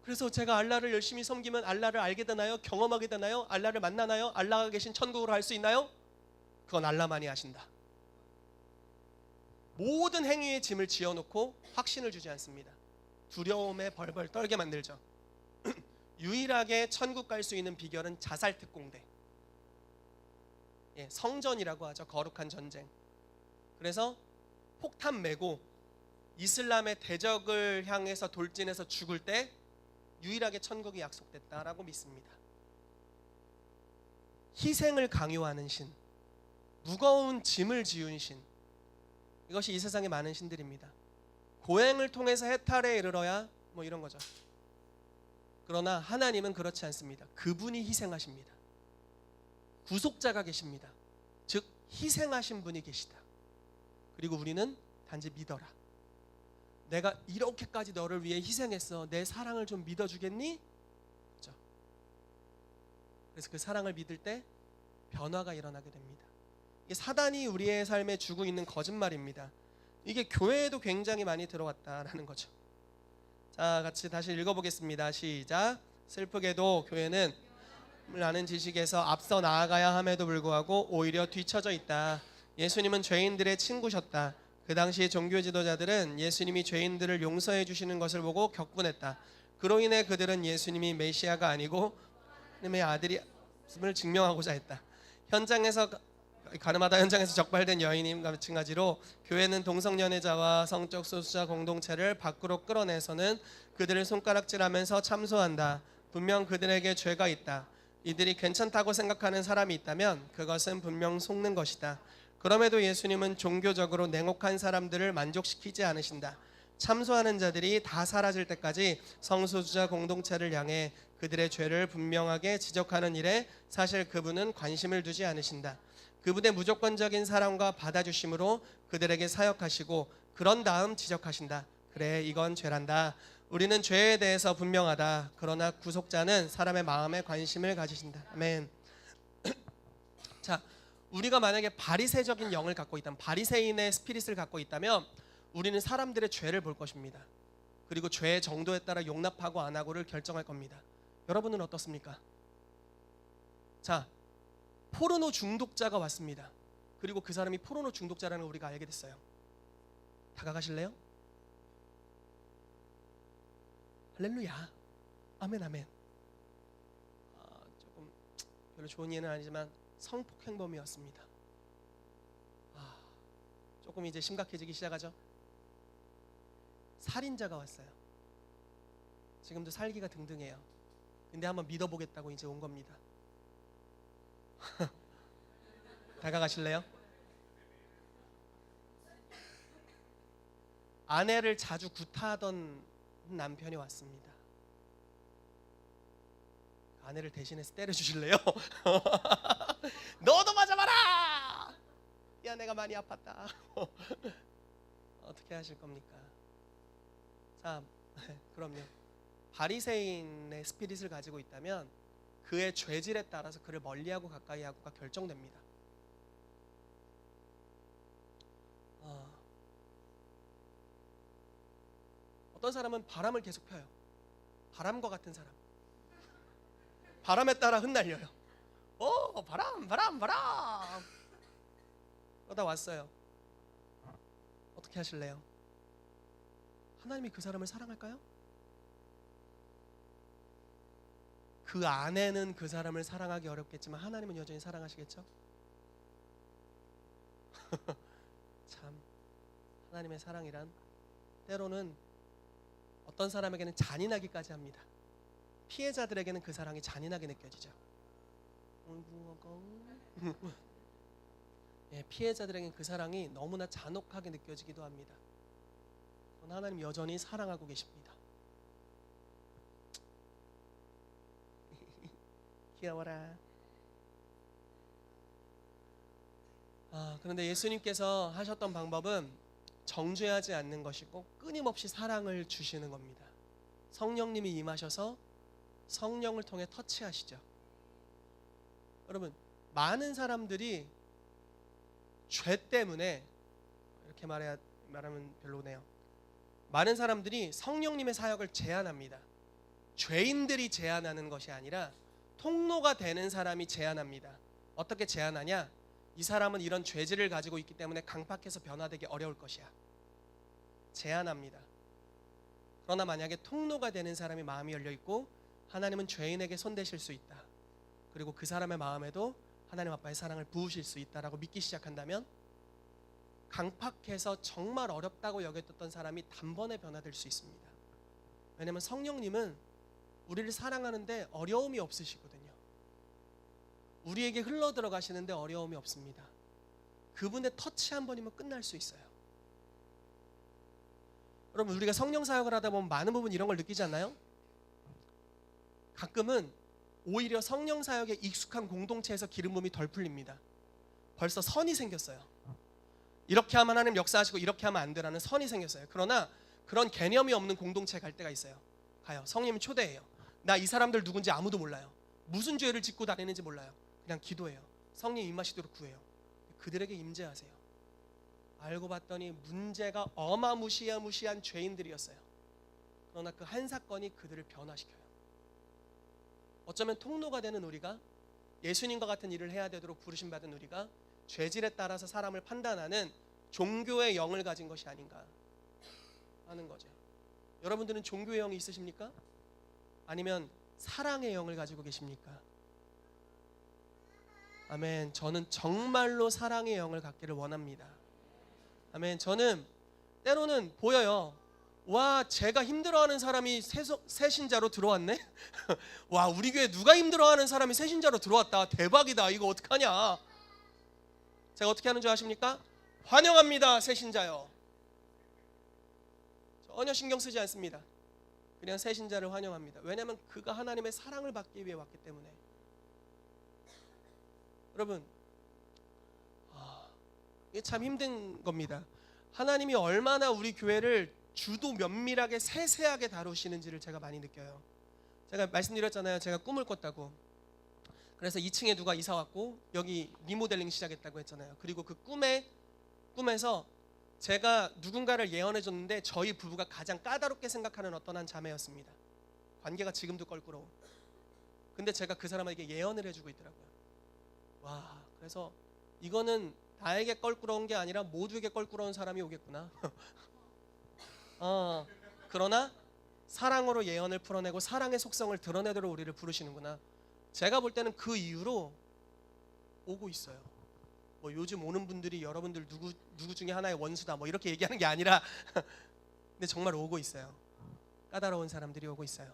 그래서 제가 알라를 열심히 섬기면 알라를 알게 되나요? 경험하게 되나요? 알라를 만나나요? 알라가 계신 천국으로 갈 수 있나요? 그건 알라만이 아신다. 모든 행위의 짐을 지어놓고 확신을 주지 않습니다. 두려움에 벌벌 떨게 만들죠. 유일하게 천국 갈 수 있는 비결은 자살 특공대. 성전이라고 하죠. 거룩한 전쟁. 그래서 폭탄 메고 이슬람의 대적을 향해서 돌진해서 죽을 때 유일하게 천국이 약속됐다라고 믿습니다. 희생을 강요하는 신, 무거운 짐을 지운 신, 이것이 이 세상에 많은 신들입니다. 고행을 통해서 해탈에 이르러야 뭐 이런 거죠. 그러나 하나님은 그렇지 않습니다. 그분이 희생하십니다. 구속자가 계십니다. 즉 희생하신 분이 계시다. 그리고 우리는 단지 믿어라. 내가 이렇게까지 너를 위해 희생했어. 내 사랑을 좀 믿어주겠니? 그렇죠? 그래서 그 사랑을 믿을 때 변화가 일어나게 됩니다. 이게 사단이 우리의 삶에 주고 있는 거짓말입니다. 이게 교회에도 굉장히 많이 들어왔다라는 거죠. 자, 같이 다시 읽어보겠습니다. 시작. 슬프게도 교회는 라는 지식에서 앞서 나아가야 함에도 불구하고 오히려 뒤처져 있다. 예수님은 죄인들의 친구셨다. 그 당시 종교 지도자들은 예수님이 죄인들을 용서해 주시는 것을 보고 격분했다. 그로 인해 그들은 예수님이 메시아가 아니고 하나님의 아들임을 증명하고자 했다. 가늠하다 현장에서 적발된 여인임과 마찬가지로 교회는 동성연애자와 성적 소수자 공동체를 밖으로 끌어내서는 그들을 손가락질하면서 참소한다. 분명 그들에게 죄가 있다. 이들이 괜찮다고 생각하는 사람이 있다면 그것은 분명 속는 것이다. 그럼에도 예수님은 종교적으로 냉혹한 사람들을 만족시키지 않으신다. 참소하는 자들이 다 사라질 때까지 성소수자 공동체를 향해 그들의 죄를 분명하게 지적하는 일에 사실 그분은 관심을 두지 않으신다. 그분의 무조건적인 사랑과 받아주심으로 그들에게 사역하시고 그런 다음 지적하신다. 그래, 이건 죄란다. 우리는 죄에 대해서 분명하다. 그러나 구속자는 사람의 마음에 관심을 가지신다. 아멘. 자, 우리가 만약에 바리새적인 영을 갖고 있다면, 바리새인의 스피릿을 갖고 있다면 우리는 사람들의 죄를 볼 것입니다. 그리고 죄의 정도에 따라 용납하고 안 하고를 결정할 겁니다. 여러분은 어떻습니까? 자, 포르노 중독자가 왔습니다. 그리고 그 사람이 포르노 중독자라는 걸 우리가 알게 됐어요. 다가가실래요? 할렐루야. 아멘, 아멘. 조금 별로 좋은 예는 아니지만 성폭행범이었습니다. 조금 이제 심각해지기 시작하죠. 살인자가 왔어요. 지금도 살기가 등등해요. 근데 한번 믿어보겠다고 이제 온 겁니다. 다가가실래요? 아내를 자주 구타하던 남편이 왔습니다. 아내를 대신해서 때려주실래요? 너도 맞아봐라! 야, 내가 많이 아팠다. 어떻게 하실 겁니까? 자, 그럼요. 바리새인의 스피릿을 가지고 있다면 그의 죄질에 따라서 그를 멀리하고 가까이하고가 결정됩니다. 어떤 사람은 바람을 계속 펴요. 바람과 같은 사람. 바람에 따라 흩날려요. 바람. 그러다 왔어요. 어떻게 하실래요? 하나님이 그 사람을 사랑할까요? 그 아내는 그 사람을 사랑하기 어렵겠지만 하나님은 여전히 사랑하시겠죠? 참, 하나님의 사랑이란 때로는 어떤 사람에게는 잔인하기까지 합니다. 피해자들에게는 그 사랑이 잔인하게 느껴지죠. 피해자들에게는 그 사랑이 너무나 잔혹하게 느껴지기도 합니다. 하나님 여전히 사랑하고 계십니다. 귀여워라. 그런데 예수님께서 하셨던 방법은 정죄하지 않는 것이고 끊임없이 사랑을 주시는 겁니다. 성령님이 임하셔서 성령을 통해 터치하시죠. 여러분, 많은 사람들이 죄 때문에, 이렇게 말하면 별로네요. 많은 사람들이 성령님의 사역을 제한합니다. 죄인들이 제한하는 것이 아니라 통로가 되는 사람이 제한합니다. 어떻게 제한하냐? 이 사람은 이런 죄질을 가지고 있기 때문에 강팍해서 변화되기 어려울 것이야. 제한합니다. 그러나 만약에 통로가 되는 사람이 마음이 열려있고 하나님은 죄인에게 손대실 수 있다. 그리고 그 사람의 마음에도 하나님 아빠의 사랑을 부으실 수 있다라고 믿기 시작한다면 강팍해서 정말 어렵다고 여겼던 사람이 단번에 변화될 수 있습니다. 왜냐하면 성령님은 우리를 사랑하는데 어려움이 없으시거든요. 우리에게 흘러 들어가시는데 어려움이 없습니다. 그분의 터치 한 번이면 끝날 수 있어요. 여러분, 우리가 성령 사역을 하다 보면 많은 부분 이런 걸 느끼지 않나요? 가끔은 오히려 성령 사역에 익숙한 공동체에서 기름 부음이 덜 풀립니다. 벌써 선이 생겼어요. 이렇게 하면 하나님 역사하시고 이렇게 하면 안 되라는 선이 생겼어요. 그러나 그런 개념이 없는 공동체에 갈 때가 있어요. 가요. 성령님 초대해요. 나 이 사람들 누군지 아무도 몰라요. 무슨 죄를 짓고 다니는지 몰라요. 그냥 기도해요. 성령 임하시도록 구해요. 그들에게 임재하세요. 알고 봤더니 문제가 어마무시한 죄인들이었어요. 그러나 그 한 사건이 그들을 변화시켜요. 어쩌면 통로가 되는 우리가, 예수님과 같은 일을 해야 되도록 부르심받은 우리가 죄질에 따라서 사람을 판단하는 종교의 영을 가진 것이 아닌가 하는 거죠. 여러분들은 종교의 영이 있으십니까? 아니면 사랑의 영을 가지고 계십니까? 아멘. 저는 정말로 사랑의 영을 갖기를 원합니다. 아멘. 저는 때로는 보여요. 와, 제가 힘들어하는 사람이 새신자로 들어왔네? 와, 우리 교회 누가 힘들어하는 사람이 새신자로 들어왔다. 대박이다. 이거 어떡하냐? 제가 어떻게 하는 줄 아십니까? 환영합니다, 새신자요. 전혀 신경 쓰지 않습니다. 그냥 새신자를 환영합니다. 왜냐하면 그가 하나님의 사랑을 받기 위해 왔기 때문에. 여러분, 이게 참 힘든 겁니다. 하나님이 얼마나 우리 교회를 주도 면밀하게 세세하게 다루시는지를 제가 많이 느껴요. 제가 말씀드렸잖아요. 제가 꿈을 꿨다고. 그래서 2층에 누가 이사 왔고 여기 리모델링 시작했다고 했잖아요. 그리고 그 꿈에서 제가 누군가를 예언해 줬는데 저희 부부가 가장 까다롭게 생각하는 어떤 한 자매였습니다. 관계가 지금도 껄끄러워. 근데 제가 그 사람에게 예언을 해주고 있더라고요. 와, 그래서 이거는 나에게 껄끄러운 게 아니라 모두에게 껄끄러운 사람이 오겠구나. 그러나 사랑으로 예언을 풀어내고 사랑의 속성을 드러내도록 우리를 부르시는구나. 제가 볼 때는 그 이유로 오고 있어요. 뭐 요즘 오는 분들이 여러분들 누구 중에 하나의 원수다 뭐 이렇게 얘기하는 게 아니라 근데 정말 오고 있어요. 까다로운 사람들이 오고 있어요.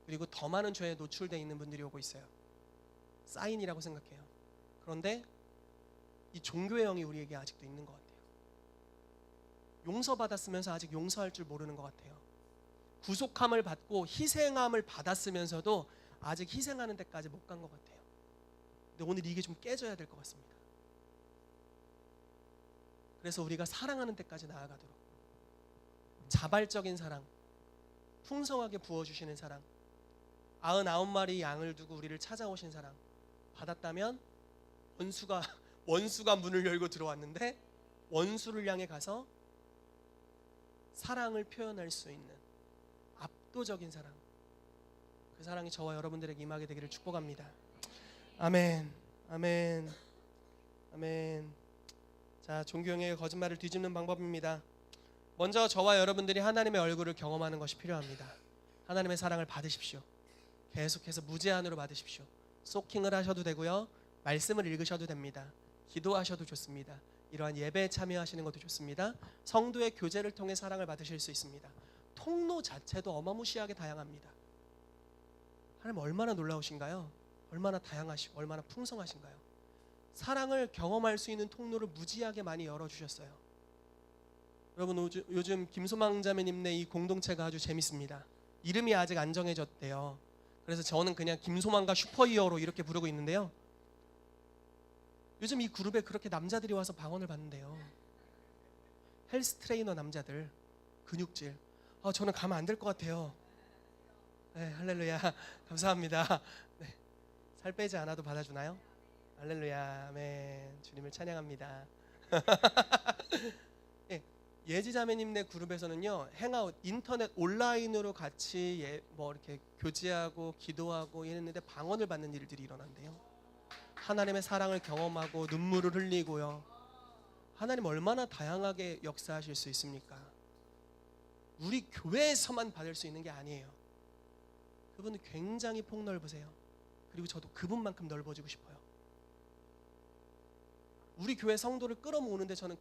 그리고 더 많은 죄에 노출되어 있는 분들이 오고 있어요. 사인이라고 생각해요. 그런데 이 종교의 영이 우리에게 아직도 있는 것 같아요. 용서받았으면서 아직 용서할 줄 모르는 것 같아요. 구속함을 받고 희생함을 받았으면서도 아직 희생하는 데까지 못 간 것 같아요. 근데 오늘 이게 좀 깨져야 될 것 같습니다. 그래서 우리가 사랑하는 데까지 나아가도록 자발적인 사랑, 풍성하게 부어주시는 사랑, 99마리 양을 두고 우리를 찾아오신 사랑 받았다면 원수가 문을 열고 들어왔는데 원수를 향해 가서 사랑을 표현할 수 있는 압도적인 사랑, 그 사랑이 저와 여러분들에게 임하게 되기를 축복합니다. 아멘, 아멘, 아멘. 자, 종교형의 거짓말을 뒤집는 방법입니다. 먼저 저와 여러분들이 하나님의 얼굴을 경험하는 것이 필요합니다. 하나님의 사랑을 받으십시오. 계속해서 무제한으로 받으십시오. 소킹을 하셔도 되고요, 말씀을 읽으셔도 됩니다. 기도하셔도 좋습니다. 이러한 예배에 참여하시는 것도 좋습니다. 성도의 교제를 통해 사랑을 받으실 수 있습니다. 통로 자체도 어마무시하게 다양합니다. 하나님 얼마나 놀라우신가요? 얼마나 다양하시고 얼마나 풍성하신가요? 사랑을 경험할 수 있는 통로를 무지하게 많이 열어주셨어요. 여러분, 요즘 김소망 자매님네 이 공동체가 아주 재밌습니다. 이름이 아직 안 정해졌대요. 그래서 저는 그냥 김소망과 슈퍼히어로 이렇게 부르고 있는데요. 요즘 이 그룹에 그렇게 남자들이 와서 방언을 받는데요. 헬스 트레이너 남자들, 근육질. 저는 가면 안 될 것 같아요. 네, 할렐루야. 감사합니다. 네, 살 빼지 않아도 받아주나요? 할렐루야. 아멘. 주님을 찬양합니다. 네, 예지자매님네 그룹에서는요, 행아웃, 인터넷 온라인으로 같이 뭐 이렇게 교제하고 기도하고 이랬는데 방언을 받는 일들이 일어난대요. 하나님의 사랑을 경험하고 눈물을 흘리고요. 하나님 얼마나 다양하게 역사하실 수 있습니까? 우리 교회에서만 받을 수 있는 게 아니에요. 그분은 굉장히 폭넓으세요. 그리고 저도 그분만큼 넓어지고 싶어요. 우리 교회 성도를 끌어모으는데 저는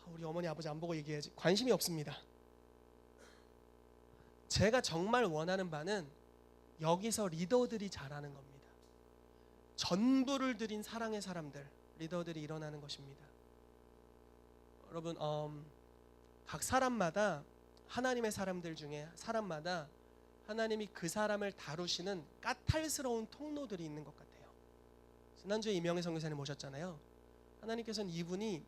우리 어머니 아버지 안 보고 얘기해야지, 관심이 없습니다. 제가 정말 원하는 바는 여기서 리더들이 잘하는 겁니다. 전부를 들인 사랑의 사람들, 리더들이 일어나는 것입니다. 여러분, 각 사람마다, 하나님의 사람들 중에 사람마다 하나님이 그 사람을 다루시는 까탈스러운 통로들이 있는 것 같아요. 지난주에 이명희 선교사님 모셨잖아요. 하나님께서는 이분이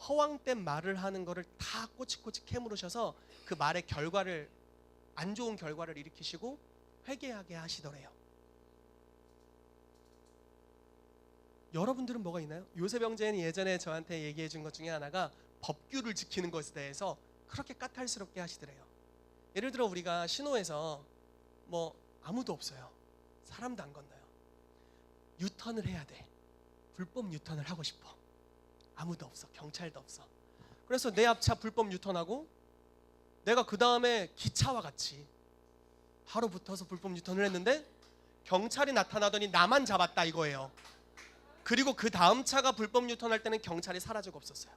허황된 말을 하는 거를 다 꼬치꼬치 캐물으셔서 그 말의 결과를, 안 좋은 결과를 일으키시고 회개하게 하시더래요. 여러분들은 뭐가 있나요? 요셉 형제는 예전에 저한테 얘기해 준 것 중에 하나가 법규를 지키는 것에 대해서 그렇게 까탈스럽게 하시더래요. 예를 들어 우리가 신호에서 뭐 아무도 없어요. 사람도 안 건너요. 유턴을 해야 돼. 불법 유턴을 하고 싶어. 아무도 없어. 경찰도 없어. 그래서 내 앞차 불법 유턴하고 내가 그 다음에 기차와 같이 바로 붙어서 불법 유턴을 했는데 경찰이 나타나더니 나만 잡았다 이거예요. 그리고 그 다음 차가 불법 유턴할 때는 경찰이 사라지고 없었어요.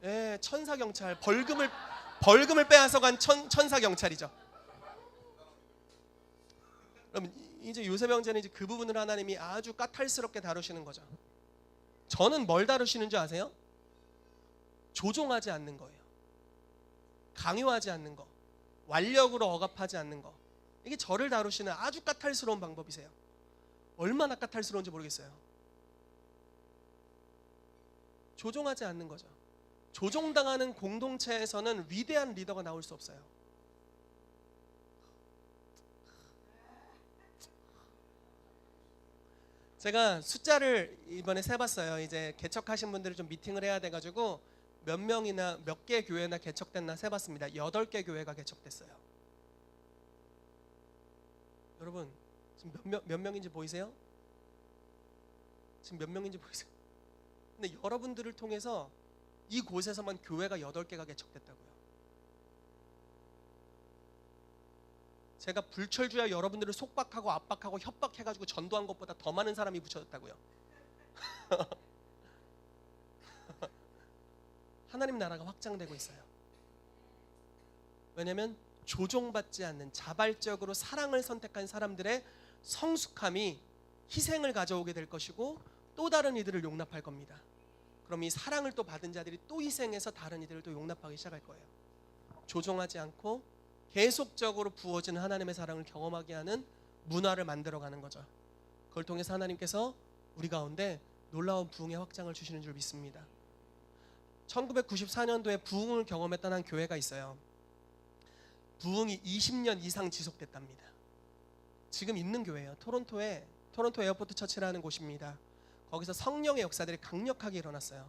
예, 천사 경찰. 벌금을 빼앗아간 천사 경찰이죠. 여러분, 이제 요셉 형제는 이제 그 부분을 하나님이 아주 까탈스럽게 다루시는 거죠. 저는 뭘 다루시는 줄 아세요? 조종하지 않는 거예요. 강요하지 않는 거, 완력으로 억압하지 않는 거. 이게 저를 다루시는 아주 까탈스러운 방법이세요. 얼마나 까탈스러운지 모르겠어요. 조종하지 않는 거죠. 조종당하는 공동체에서는 위대한 리더가 나올 수 없어요. 제가 숫자를 이번에 세봤어요. 이제 개척하신 분들을 좀 미팅을 해야 돼가지고 몇 명이나 몇 개 교회나 개척됐나 세봤습니다. 8개 교회가 개척됐어요. 여러분 지금 몇 명인지 보이세요? 지금 몇 명인지 보이세요? 근데 여러분들을 통해서 이곳에서만 교회가 8개가 개척됐다고요. 제가 불철주야 여러분들을 속박하고 압박하고 협박해가지고 전도한 것보다 더 많은 사람이 붙여졌다고요. 하나님 나라가 확장되고 있어요. 왜냐하면 조종받지 않는 자발적으로 사랑을 선택한 사람들의 성숙함이 희생을 가져오게 될 것이고 또 다른 이들을 용납할 겁니다. 그럼 이 사랑을 또 받은 자들이 또 희생해서 다른 이들을 또 용납하기 시작할 거예요. 조종하지 않고 계속적으로 부어지는 하나님의 사랑을 경험하게 하는 문화를 만들어가는 거죠. 그걸 통해서 하나님께서 우리 가운데 놀라운 부흥의 확장을 주시는 줄 믿습니다. 1994년도에 부흥을 경험했던 한 교회가 있어요. 부흥이 20년 이상 지속됐답니다. 지금 있는 교회예요. 토론토 에어포트 처치라는 곳입니다. 거기서 성령의 역사들이 강력하게 일어났어요.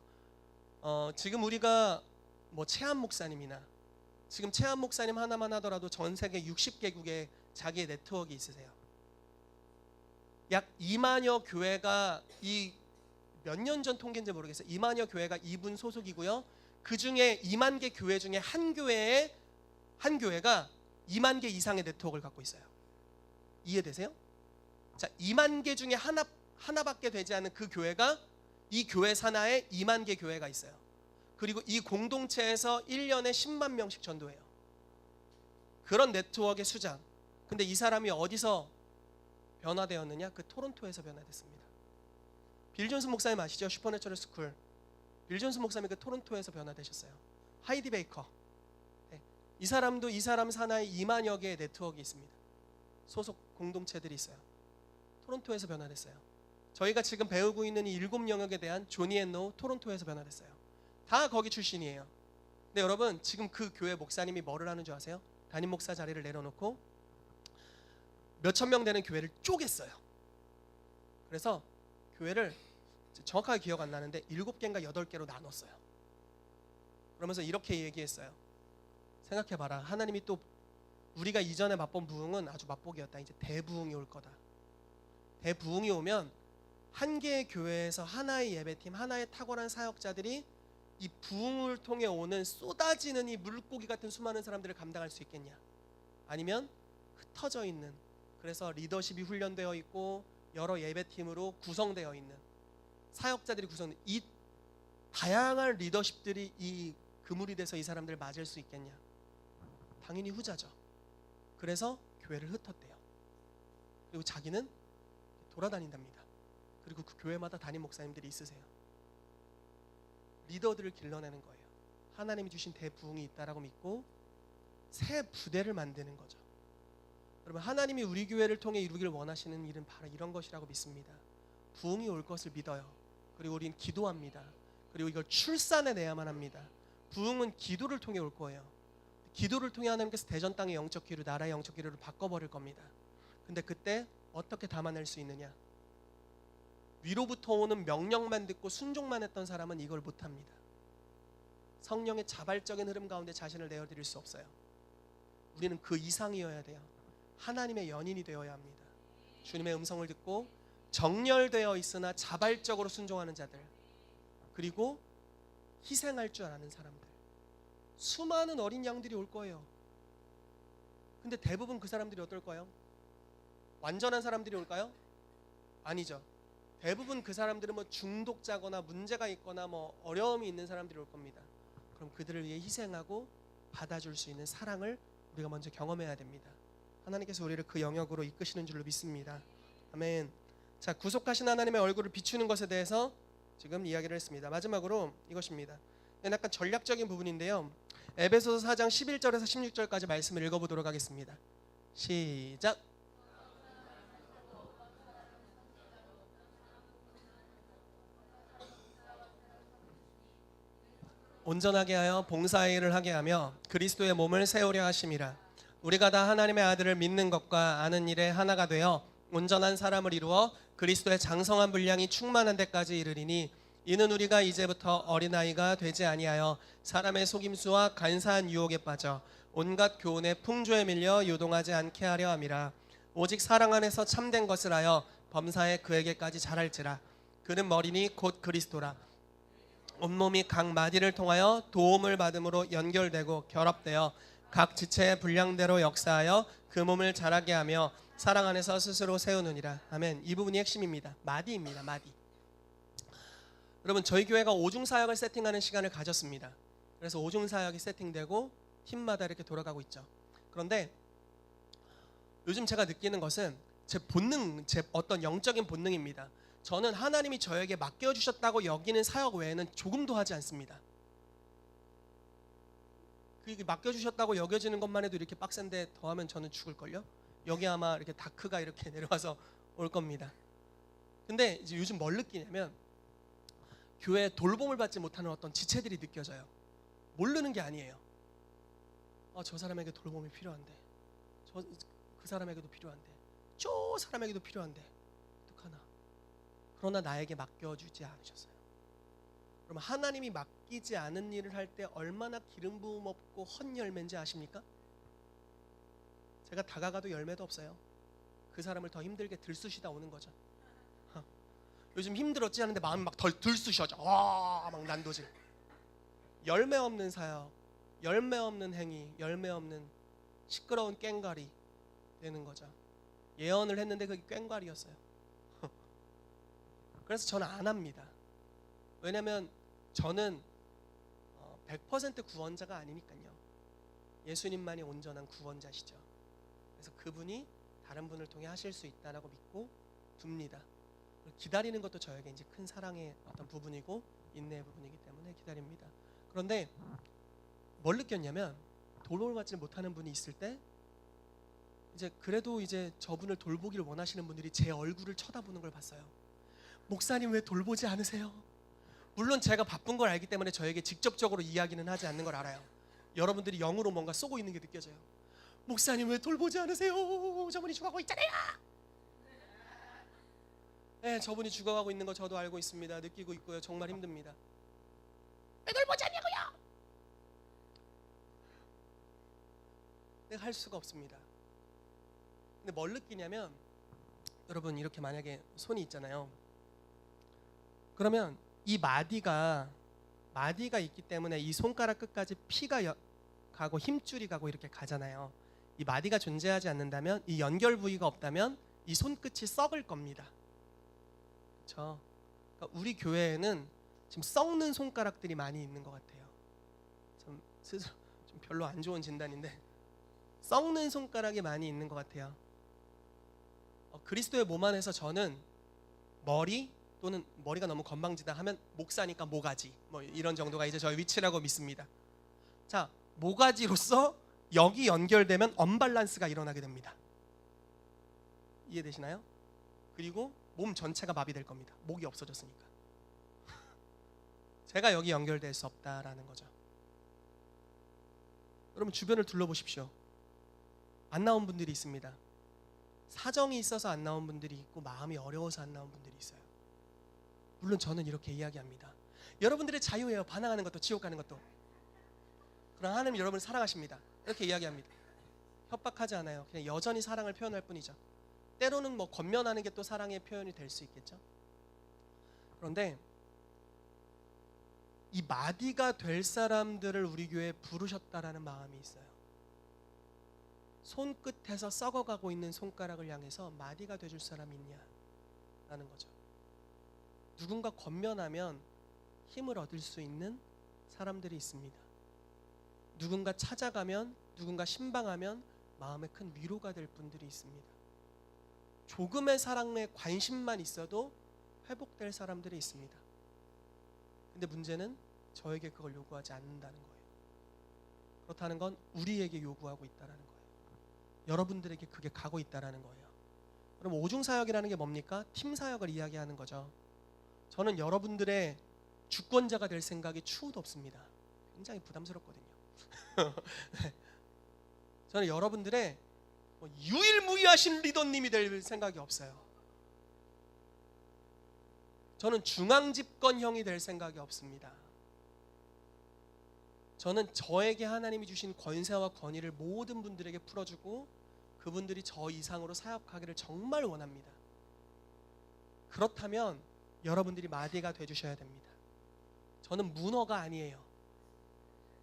지금 우리가 뭐 채한 목사님이나 지금 채한 목사님 하나만 하더라도 전 세계 60개국에 자기의 네트워크가 있으세요. 약 2만여 교회가 이 몇 년 전 통계인지 모르겠어요. 2만여 교회가 이분 소속이고요. 그 중에 2만 개 교회 중에 한 교회가 2만 개 이상의 네트워크를 갖고 있어요. 이해되세요? 자, 2만 개 중에 하나밖에 되지 않은 그 교회가 이 교회 산하에 2만 개 교회가 있어요. 그리고 이 공동체에서 1년에 10만 명씩 전도해요. 그런 네트워크의 수장. 근데 이 사람이 어디서 변화되었느냐? 그 토론토에서 변화됐습니다. 빌 존스 목사님 아시죠? 슈퍼내처럴 스쿨. 빌 존스 목사님이 그 토론토에서 변화되셨어요. 하이디 베이커. 네. 이 사람도 이 사람 산하에 2만여 개의 네트워크가 있습니다. 소속 공동체들이 있어요. 토론토에서 변화됐어요. 저희가 지금 배우고 있는 이 7 영역에 대한 조니 앤 노우 토론토에서 변화됐어요. 다 거기 출신이에요. 근데 여러분 지금 그 교회 목사님이 뭐를 하는 줄 아세요? 담임 목사 자리를 내려놓고 몇천 명 되는 교회를 쪼갰어요. 그래서 교회를 정확하게 기억 안 나는데 7개인가 8개로 나눴어요. 그러면서 이렇게 얘기했어요. 생각해봐라. 하나님이 또 우리가 이전에 맛본 부흥은 아주 맛보기였다. 이제 대부흥이 올 거다. 대부흥이 오면 한 개의 교회에서 하나의 예배팀, 하나의 탁월한 사역자들이 이 부흥을 통해 오는 쏟아지는 이 물고기 같은 수많은 사람들을 감당할 수 있겠냐? 아니면 흩어져 있는, 그래서 리더십이 훈련되어 있고 여러 예배팀으로 구성되어 있는 사역자들이 구성된 이 다양한 리더십들이 이 그물이 돼서 이 사람들을 맞을 수 있겠냐? 당연히 후자죠. 그래서 교회를 흩었대요. 그리고 자기는 돌아다닌답니다. 그리고 그 교회마다 담임 목사님들이 있으세요. 리더들을 길러내는 거예요. 하나님이 주신 대부흥이 있다라고 믿고 새 부대를 만드는 거죠. 여러분, 하나님이 우리 교회를 통해 이루기를 원하시는 일은 바로 이런 것이라고 믿습니다. 부흥이 올 것을 믿어요. 그리고 우리는 기도합니다. 그리고 이걸 출산해내야만 합니다. 부흥은 기도를 통해 올 거예요. 기도를 통해 하나님께서 대전 땅의 영적 기류, 나라의 영적 기류를 바꿔버릴 겁니다. 근데 그때 어떻게 담아낼 수 있느냐? 위로부터 오는 명령만 듣고 순종만 했던 사람은 이걸 못합니다. 성령의 자발적인 흐름 가운데 자신을 내어드릴 수 없어요. 우리는 그 이상이어야 돼요. 하나님의 연인이 되어야 합니다. 주님의 음성을 듣고 정렬되어 있으나 자발적으로 순종하는 자들, 그리고 희생할 줄 아는 사람들. 수많은 어린 양들이 올 거예요. 근데 대부분 그 사람들이 어떨까요? 완전한 사람들이 올까요? 아니죠. 대부분 그 사람들은 뭐 중독자거나 문제가 있거나 뭐 어려움이 있는 사람들이 올 겁니다. 그럼 그들을 위해 희생하고 받아줄 수 있는 사랑을 우리가 먼저 경험해야 됩니다. 하나님께서 우리를 그 영역으로 이끄시는 줄로 믿습니다. 아멘. 자, 구속하신 하나님의 얼굴을 비추는 것에 대해서 지금 이야기를 했습니다. 마지막으로 이것입니다. 약간 전략적인 부분인데요. 에베소서 4장 11절에서 16절까지 말씀을 읽어보도록 하겠습니다. 시작. 온전하게 하여 봉사의 일을 하게 하며 그리스도의 몸을 세우려 하심이라. 우리가 다 하나님의 아들을 믿는 것과 아는 일에 하나가 되어 온전한 사람을 이루어 그리스도의 장성한 분량이 충만한 데까지 이르리니, 이는 우리가 이제부터 어린아이가 되지 아니하여 사람의 속임수와 간사한 유혹에 빠져 온갖 교훈의 풍조에 밀려 요동하지 않게 하려 함이라. 오직 사랑 안에서 참된 것을 하여 범사에 그에게까지 자랄지라. 그는 머리니 곧 그리스도라. 온몸이 각 마디를 통하여 도움을 받음으로 연결되고 결합되어 각 지체의 분량대로 역사하여 그 몸을 자라게 하며 사랑 안에서 스스로 세우느니라. 아멘. 이 부분이 핵심입니다. 마디입니다. 마디. 여러분, 저희 교회가 오중사역을 세팅하는 시간을 가졌습니다. 그래서 오중사역이 세팅되고 팀마다 이렇게 돌아가고 있죠. 그런데 요즘 제가 느끼는 것은 제 본능, 제 어떤 영적인 본능입니다. 저는 하나님이 저에게 맡겨주셨다고 여기는 사역 외에는 조금도 하지 않습니다. 그 맡겨주셨다고 여겨지는 것만 해도 이렇게 빡센데 더하면 저는 죽을걸요? 여기 아마 이렇게 다크가 이렇게 내려와서 올 겁니다. 근데 이제 요즘 뭘 느끼냐면 교회에 돌봄을 받지 못하는 어떤 지체들이 느껴져요. 모르는 게 아니에요. 저 사람에게 돌봄이 필요한데, 그 사람에게도 필요한데, 저 사람에게도 필요한데 어떡하나. 그러나 나에게 맡겨주지 않으셨어요. 그러면 하나님이 맡기지 않은 일을 할 때 얼마나 기름 부음 없고 헛열매인지 아십니까? 제가 다가가도 열매도 없어요. 그 사람을 더 힘들게 들쑤시다 오는 거죠. 요즘 힘들었지 하는데 마음이 막 덜 들쑤셔져. 막 난도질. 열매 없는 사역, 열매 없는 행위, 열매 없는 시끄러운 꽹과리 되는 거죠. 예언을 했는데 그게 꽹과리였어요. 그래서 저는 안 합니다. 왜냐하면 저는 100% 구원자가 아니니까요. 예수님만이 온전한 구원자시죠. 그래서 그분이 다른 분을 통해 하실 수 있다라고 믿고 둡니다. 기다리는 것도 저에게 이제 큰 사랑의 어떤 부분이고 인내의 부분이기 때문에 기다립니다. 그런데 뭘 느꼈냐면, 돌봄을 받지 못하는 분이 있을 때 이제 그래도 이제 저분을 돌보기를 원하시는 분들이 제 얼굴을 쳐다보는 걸 봤어요. 목사님 왜 돌보지 않으세요? 물론 제가 바쁜 걸 알기 때문에 저에게 직접적으로 이야기는 하지 않는 걸 알아요. 여러분들이 영으로 뭔가 쏘고 있는 게 느껴져요. 목사님 왜 돌보지 않으세요? 저분이 죽어가고 있잖아요. 네, 저분이 죽어가고 있는 거 저도 알고 있습니다. 느끼고 있고요. 정말 힘듭니다. 왜 돌보지 않냐고요? 내가 할 수가 없습니다. 근데 뭘 느끼냐면, 여러분 이렇게 만약에 손이 있잖아요. 그러면 이 마디가 있기 때문에 이 손가락 끝까지 피가 가고 힘줄이 가고 이렇게 가잖아요. 이 마디가 존재하지 않는다면, 이 연결 부위가 없다면 이 손끝이 썩을 겁니다. 그렇죠? 그러니까 우리 교회에는 지금 썩는 손가락들이 많이 있는 것 같아요. 좀 스스로 좀 별로 안 좋은 진단인데 썩는 손가락이 많이 있는 것 같아요. 그리스도의 몸 안에서 저는 머리 또는 머리가 너무 건방지다 하면 목사니까 모가지, 뭐 이런 정도가 이제 저의 위치라고 믿습니다. 자, 모가지로서 여기 연결되면 언밸런스가 일어나게 됩니다. 이해되시나요? 그리고 몸 전체가 마비될 겁니다. 목이 없어졌으니까. 제가 여기 연결될 수 없다라는 거죠. 여러분 주변을 둘러보십시오. 안 나온 분들이 있습니다. 사정이 있어서 안 나온 분들이 있고 마음이 어려워서 안 나온 분들이 있어요. 물론 저는 이렇게 이야기합니다. 여러분들의 자유예요. 반항하는 것도 지옥 가는 것도. 그러나 하나님 여러분을 사랑하십니다. 이렇게 이야기합니다. 협박하지 않아요. 그냥 여전히 사랑을 표현할 뿐이죠. 때로는 뭐 권면하는 게 또 사랑의 표현이 될 수 있겠죠. 그런데 이 마디가 될 사람들을 우리 교회에 부르셨다라는 마음이 있어요. 손끝에서 썩어가고 있는 손가락을 향해서 마디가 돼줄 사람이 있냐라는 거죠. 누군가 권면하면 힘을 얻을 수 있는 사람들이 있습니다. 누군가 찾아가면, 누군가 신방하면 마음에 큰 위로가 될 분들이 있습니다. 조금의 사랑에 관심만 있어도 회복될 사람들이 있습니다. 근데 문제는 저에게 그걸 요구하지 않는다는 거예요. 그렇다는 건 우리에게 요구하고 있다는 거예요. 여러분들에게 그게 가고 있다는 거예요. 그럼 오중사역이라는 게 뭡니까? 팀사역을 이야기하는 거죠. 저는 여러분들의 주권자가 될 생각이 추호도 없습니다. 굉장히 부담스럽거든요. 저는 여러분들의 유일무이하신 리더님이 될 생각이 없어요. 저는 중앙집권형이 될 생각이 없습니다. 저는 저에게 하나님이 주신 권세와 권위를 모든 분들에게 풀어주고 그분들이 저 이상으로 사역하기를 정말 원합니다. 그렇다면 여러분들이 마디가 돼주셔야 됩니다. 저는 문어가 아니에요.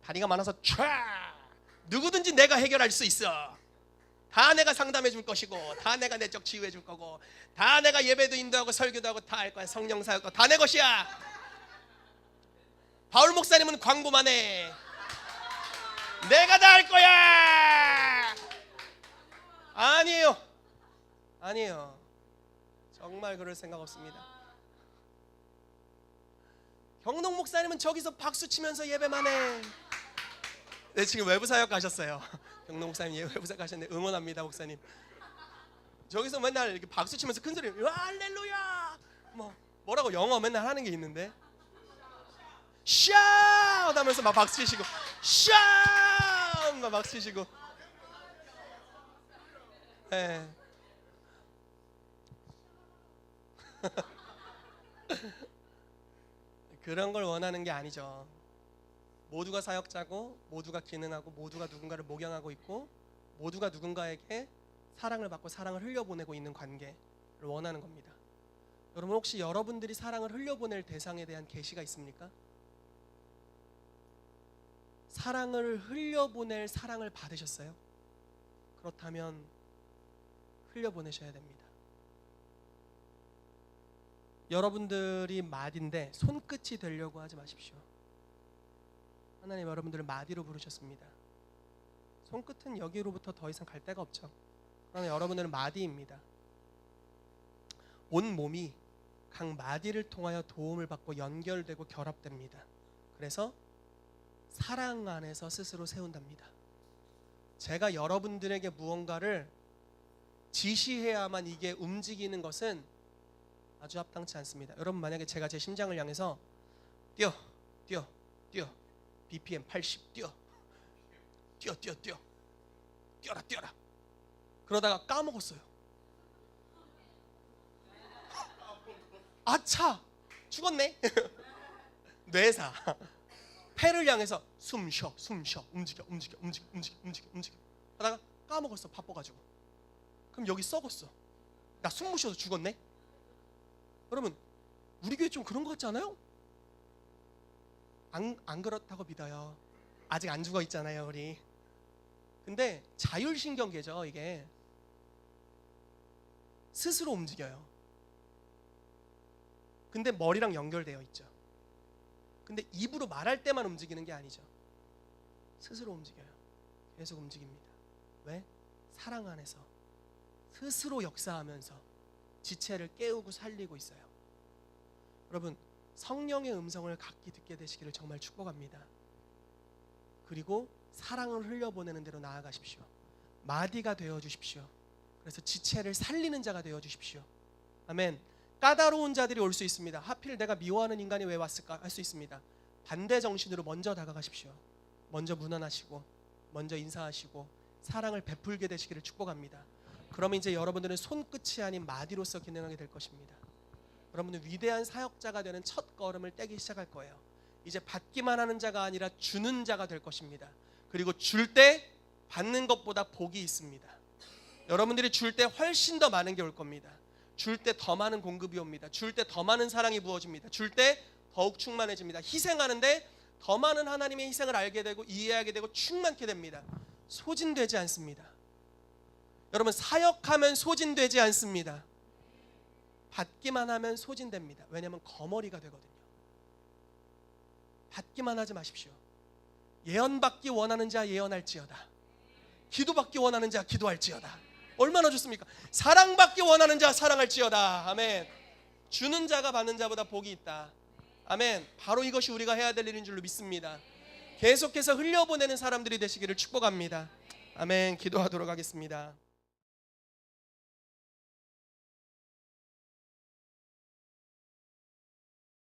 다리가 많아서 촤! 누구든지 내가 해결할 수 있어. 다 내가 상담해 줄 것이고, 다 내가 내적 치유해 줄 거고, 다 내가 예배도 인도하고 설교도 하고 다 할 거야. 성령 사역도 다 내 것이야. 바울 목사님은 광고만 해. 내가 다 할 거야. 아니에요. 아니에요. 정말 그럴 생각 없습니다. 경동 목사님은 저기서 박수 치면서 예배만 해. 네, 지금 외부 사역 가셨어요. 경동 목사님 외부 사역 가셨는데 응원합니다, 목사님. 저기서 맨날 이렇게 박수 치면서 큰 소리, 와 할렐루야. 뭐라고 영어 맨날 하는 게 있는데, 샤웃 하면서 막 박수 치시고, 샤웃 막 박수 치시고. 네. 그런 걸 원하는 게 아니죠. 모두가 사역자고, 모두가 기능하고, 모두가 누군가를 목양하고 있고, 모두가 누군가에게 사랑을 받고 사랑을 흘려보내고 있는 관계를 원하는 겁니다. 여러분, 혹시 여러분들이 사랑을 흘려보낼 대상에 대한 계시가 있습니까? 사랑을 흘려보낼 사랑을 받으셨어요? 그렇다면 흘려보내셔야 됩니다. 여러분들이 마디인데 손끝이 되려고 하지 마십시오. 하나님 여러분들을 마디로 부르셨습니다. 손끝은 여기로부터 더 이상 갈 데가 없죠. 그러나 여러분들은 마디입니다. 온 몸이 각 마디를 통하여 도움을 받고 연결되고 결합됩니다. 그래서 사랑 안에서 스스로 세운답니다. 제가 여러분들에게 무언가를 지시해야만 이게 움직이는 것은 아주 합당치 않습니다. 여러분, 만약에 제가 제 심장을 향해서 뛰어 BPM 80 뛰어 뛰어라 그러다가 까먹었어요. 아차, 죽었네. 뇌사. 폐를 향해서 숨 쉬어 움직여 하다가 까먹었어, 바빠가지고. 그럼 여기 썩었어. 나 숨 못 쉬어서 죽었네. 여러분, 우리 교회 좀 그런 것 같지 않아요? 안 그렇다고 믿어요. 아직 안 죽어 있잖아요, 우리. 근데 자율신경계죠, 이게. 스스로 움직여요. 근데 머리랑 연결되어 있죠. 근데 입으로 말할 때만 움직이는 게 아니죠. 스스로 움직여요. 계속 움직입니다. 왜? 사랑 안에서 스스로 역사하면서 지체를 깨우고 살리고 있어요. 여러분, 성령의 음성을 각기 듣게 되시기를 정말 축복합니다. 그리고 사랑을 흘려보내는 대로 나아가십시오. 마디가 되어주십시오. 그래서 지체를 살리는 자가 되어주십시오. 아멘. 까다로운 자들이 올 수 있습니다. 하필 내가 미워하는 인간이 왜 왔을까 할 수 있습니다. 반대 정신으로 먼저 다가가십시오. 먼저 문안하시고, 먼저 인사하시고, 사랑을 베풀게 되시기를 축복합니다. 그러면 이제 여러분들은 손끝이 아닌 마디로서 기능하게 될 것입니다. 여러분은 위대한 사역자가 되는 첫 걸음을 떼기 시작할 거예요. 이제 받기만 하는 자가 아니라 주는 자가 될 것입니다. 그리고 줄 때 받는 것보다 복이 있습니다. 여러분들이 줄 때 훨씬 더 많은 게 올 겁니다. 줄 때 더 많은 공급이 옵니다. 줄 때 더 많은 사랑이 부어집니다. 줄 때 더욱 충만해집니다. 희생하는데 더 많은 하나님의 희생을 알게 되고 이해하게 되고 충만케 됩니다. 소진되지 않습니다. 여러분, 사역하면 소진되지 않습니다. 받기만 하면 소진됩니다. 왜냐하면 거머리가 되거든요. 받기만 하지 마십시오. 예언받기 원하는 자 예언할지어다. 기도받기 원하는 자 기도할지어다. 얼마나 좋습니까? 사랑받기 원하는 자 사랑할지어다. 아멘. 주는 자가 받는 자보다 복이 있다. 아멘. 바로 이것이 우리가 해야 될 일인 줄로 믿습니다. 계속해서 흘려보내는 사람들이 되시기를 축복합니다. 아멘. 기도하도록 하겠습니다.